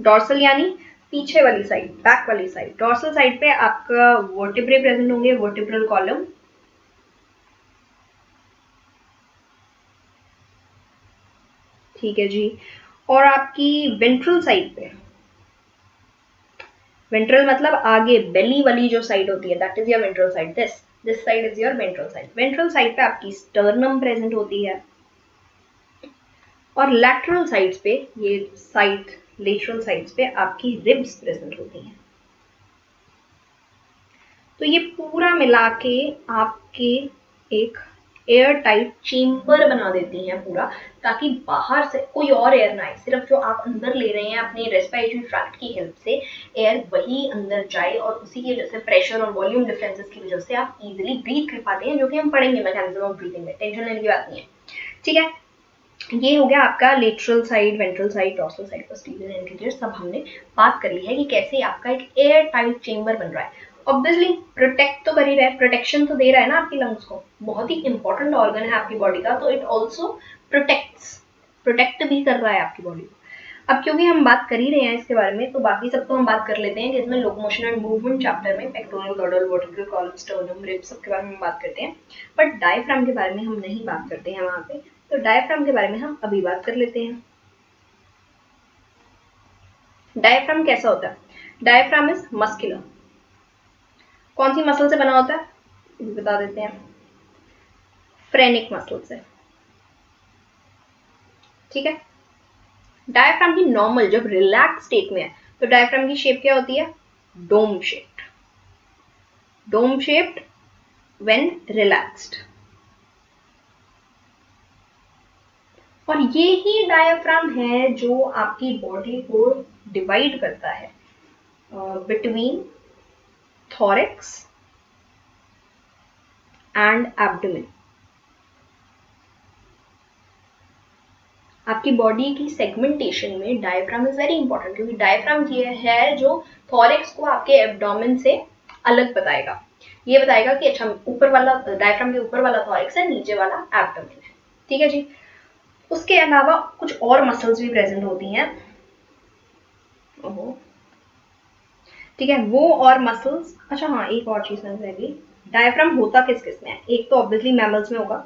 डॉर्सल यानी पीछे वाली साइड, बैक वाली साइड, डॉर्सल साइड पे आपका वर्टिब्रे प्रेजेंट होंगे, वर्टिब्रल कॉलम, ठीक है जी। और आपकी वेंट्रल साइड पे, वेंट्रल मतलब आगे बेली वाली जो साइड होती है, that is your ventral side, this side is your ventral side. Ventral side पे आपकी स्टर्नम प्रेजेंट होती है, और लैटरल साइड्स पे, ये साइड लेटरल साइड्स पे आपकी रिब्स प्रेजेंट होती हैं। तो ये पूरा मिला के आपके एक एयर टाइट चेम्बर बना देती हैं पूरा, ताकि बाहर से कोई और एयर ना आए, सिर्फ जो आप अंदर ले रहे हैं अपने रेस्पिरेटरी ट्रैक्ट की हेल्प से एयर वही अंदर जाए, और उसी की वजह से प्रेशर और वॉल्यूम डिफरेंसेस की वजह से आप इजीली ब्रीथ कर पाते हैं, जो कि हम पढ़ेंगे मैकेनिज्म ऑफ ब्रीथिंग में, टेंशन लेने की बात नहीं है, ठीक है। ये हो गया आपका lateral side, ventral side, dorsal side, posterior, anterior, सब हमने बात कर ली है कि कैसे आपका एक एयर टाइट चेम्बर बन रहा है। ऑब्वियसली प्रोटेक्ट तो कर ही रहा है, प्रोटेक्शन तो दे रहा है ना आपकी लंग्स को, बहुत ही इंपॉर्टेंट ऑर्गन है आपकी बॉडी का, तो इट ऑल्सो प्रोटेक्ट भी कर रहा है आपकी बॉडी को। अब क्योंकि हम बात कर ही रहे हैं इसके बारे में, तो बाकी सब तो हम बात कर लेते हैं, जिसमें लोकोमोशन एंड मूवमेंट चैप्टर में pectoral girdle, vertebral column, sternum, ribs सब के बारे में बात करते हैं, बट डायफ्राम के बारे में हम नहीं बात करते हैं वहां पे। तो डायफ्राम के बारे में हम अभी बात कर लेते हैं। डायफ्राम कैसा होता है, डायफ्राम इज मस्कुलर, कौन सी मसल से बना होता है ये बता देते हैं, फ्रेनिक मसल से, ठीक है। डायफ्राम की नॉर्मल जब रिलैक्स स्टेट में है तो डायफ्राम की शेप क्या होती है, dome shaped, dome shaped when relaxed. और ये ही डायफ्राम है जो आपकी बॉडी को डिवाइड करता है बिटवीन थॉरैक्स एंड एब्डोमेन। आपकी बॉडी की सेगमेंटेशन में डायफ्राम इज वेरी इंपॉर्टेंट, क्योंकि डायफ्राम ये है जो थॉरैक्स को आपके एब्डोमेन से अलग बताएगा, ये बताएगा कि अच्छा ऊपर वाला डायफ्राम के ऊपर वाला थॉरैक्स है, नीचे वाला एब्डोमेन है, ठीक है जी। उसके अलावा कुछ और मसल्स भी प्रेजेंट होती हैं, ठीक है, वो और मसल्स, अच्छा हाँ एक और चीज नजर आएगी, डायफ्राम होता किस किस में है, एक तो ऑब्वियसली मैमल्स में होगा,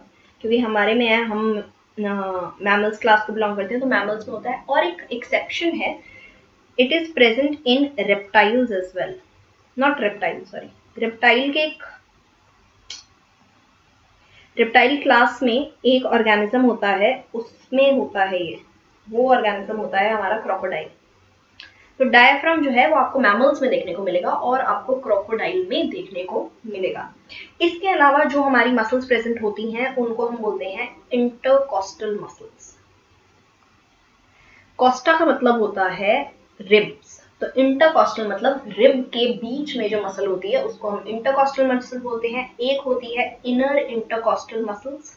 क्योंकि हमारे में है, हम मैमल्स क्लास को बिलोंग करते हैं, तो मैमल्स में होता है, और एक एक्सेप्शन है, it is present in reptiles as well, not reptile sorry, reptile के एक रेप्टाइल क्लास में एक ऑर्गेनिज्म होता है, उसमें होता है ये, वो ऑर्गेनिज्म होता है हमारा क्रोकोडाइल। तो डायफ्राम जो है वो आपको मैमल्स में देखने को मिलेगा और आपको क्रोकोडाइल में देखने को मिलेगा। इसके अलावा जो हमारी मसल्स प्रेजेंट होती हैं उनको हम बोलते हैं इंटरकॉस्टल मसल्स। कॉस्टा का मतलब होता है रिब्स, तो इंटरकॉस्टल मतलब रिब के बीच में जो मसल होती है उसको हम इंटरकॉस्टल मसल बोलते हैं। एक होती है इनर इंटरकॉस्टल मसल्स,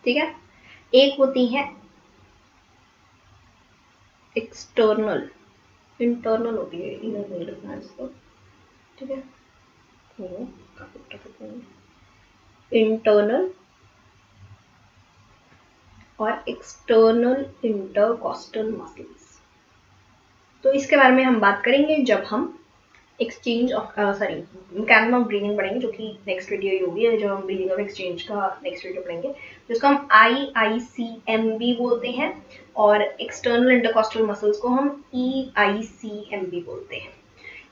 ठीक है, एक होती है एक्सटर्नल, इंटरनल होती है, इनर नहीं लिखना है इसको, ठीक है, इंटरनल और एक्सटर्नल इंटरकॉस्टल मसल्स। तो इसके बारे में हम बात करेंगे जब हम exchange of sorry mechanism of breathing पढ़ेंगे, जो कि नेक्स्ट वीडियो ही होगी, जो हम ब्रीदिंग ऑफ एक्सचेंज का नेक्स्ट वीडियो पढ़ेंगे, जिसको हम IICMB बोलते हैं, और एक्सटर्नल इंटरकॉस्टल मसल्स को हम EICMB बोलते हैं।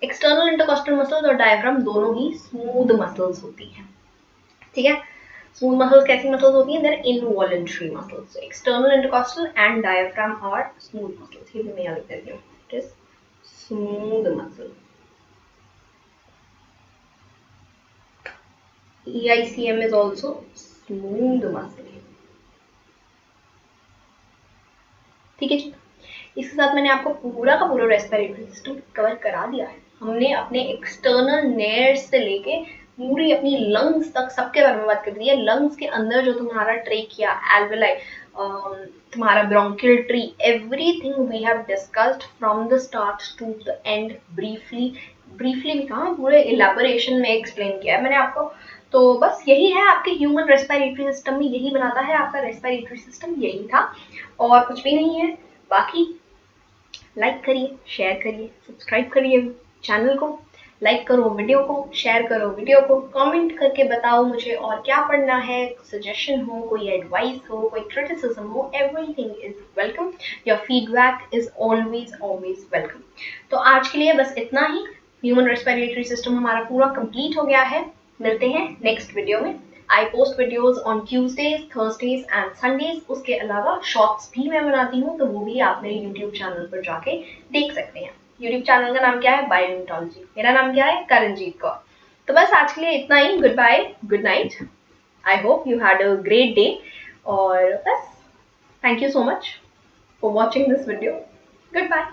एक्सटर्नल इंटरकॉस्टल मसल्स और डायफ्राम दोनों ही स्मूथ मसल्स होती हैं, ठीक है। स्मूथ मसल्स कैसी मसल्स होती हैं? There involuntary muscles. External intercostal and diaphragm are smooth muscles. ये भी मैं यहाँ लिख देती हूँ, it is smooth muscle. EICM is also smooth muscle, ठीक है जी। इसके साथ मैंने आपको पूरा का पूरा रेस्पिरेटरी सिस्टम कवर करा दिया है। हमने अपने एक्सटर्नल नेयर्स से लेके पूरी अपनी लंग्स तक सबके बारे में बात कर दी है। लंग्स के अंदर जो तुम्हारा ट्रेकिया, एल्वेलाई, तुम्हारा bronchial tree, everything we have discussed from the start to the end briefly. Briefly भी कहा, पूरे इलेबोरेशन में एक्सप्लेन किया है मैंने आपको। तो बस यही है आपके ह्यूमन रेस्पिरेटरी सिस्टम में, यही बनाता है आपका रेस्पिरेटरी सिस्टम, यही था और कुछ भी नहीं है। बाकी लाइक करिए, शेयर करिए, सब्सक्राइब करिए चैनल को, लाइक करो वीडियो को, शेयर करो वीडियो को, कमेंट करके बताओ मुझे और क्या पढ़ना है, सजेशन हो, कोई एडवाइस हो, कोई क्रिटिसिज्म हो, everything is welcome. Your feedback is always always welcome. तो आज के लिए बस इतना ही। ह्यूमन रेस्पिरेटरी सिस्टम हमारा पूरा कंप्लीट हो गया है। मिलते हैं नेक्स्ट वीडियो में। I post videos on Tuesdays, Thursdays and Sundays. उसके अलावा शॉर्ट्स भी मैं बनाती हूँ, तो वो भी आप मेरे यूट्यूब चैनल पर जाके देख सकते हैं। यूट्यूब चैनल का नाम क्या है? बायोनिटोलॉजी। मेरा नाम क्या है? करणजीत कौर। तो बस आज के लिए इतना ही। Goodbye, good night. I hope you had a great day. और बस thank you so much for watching this video. Good bye.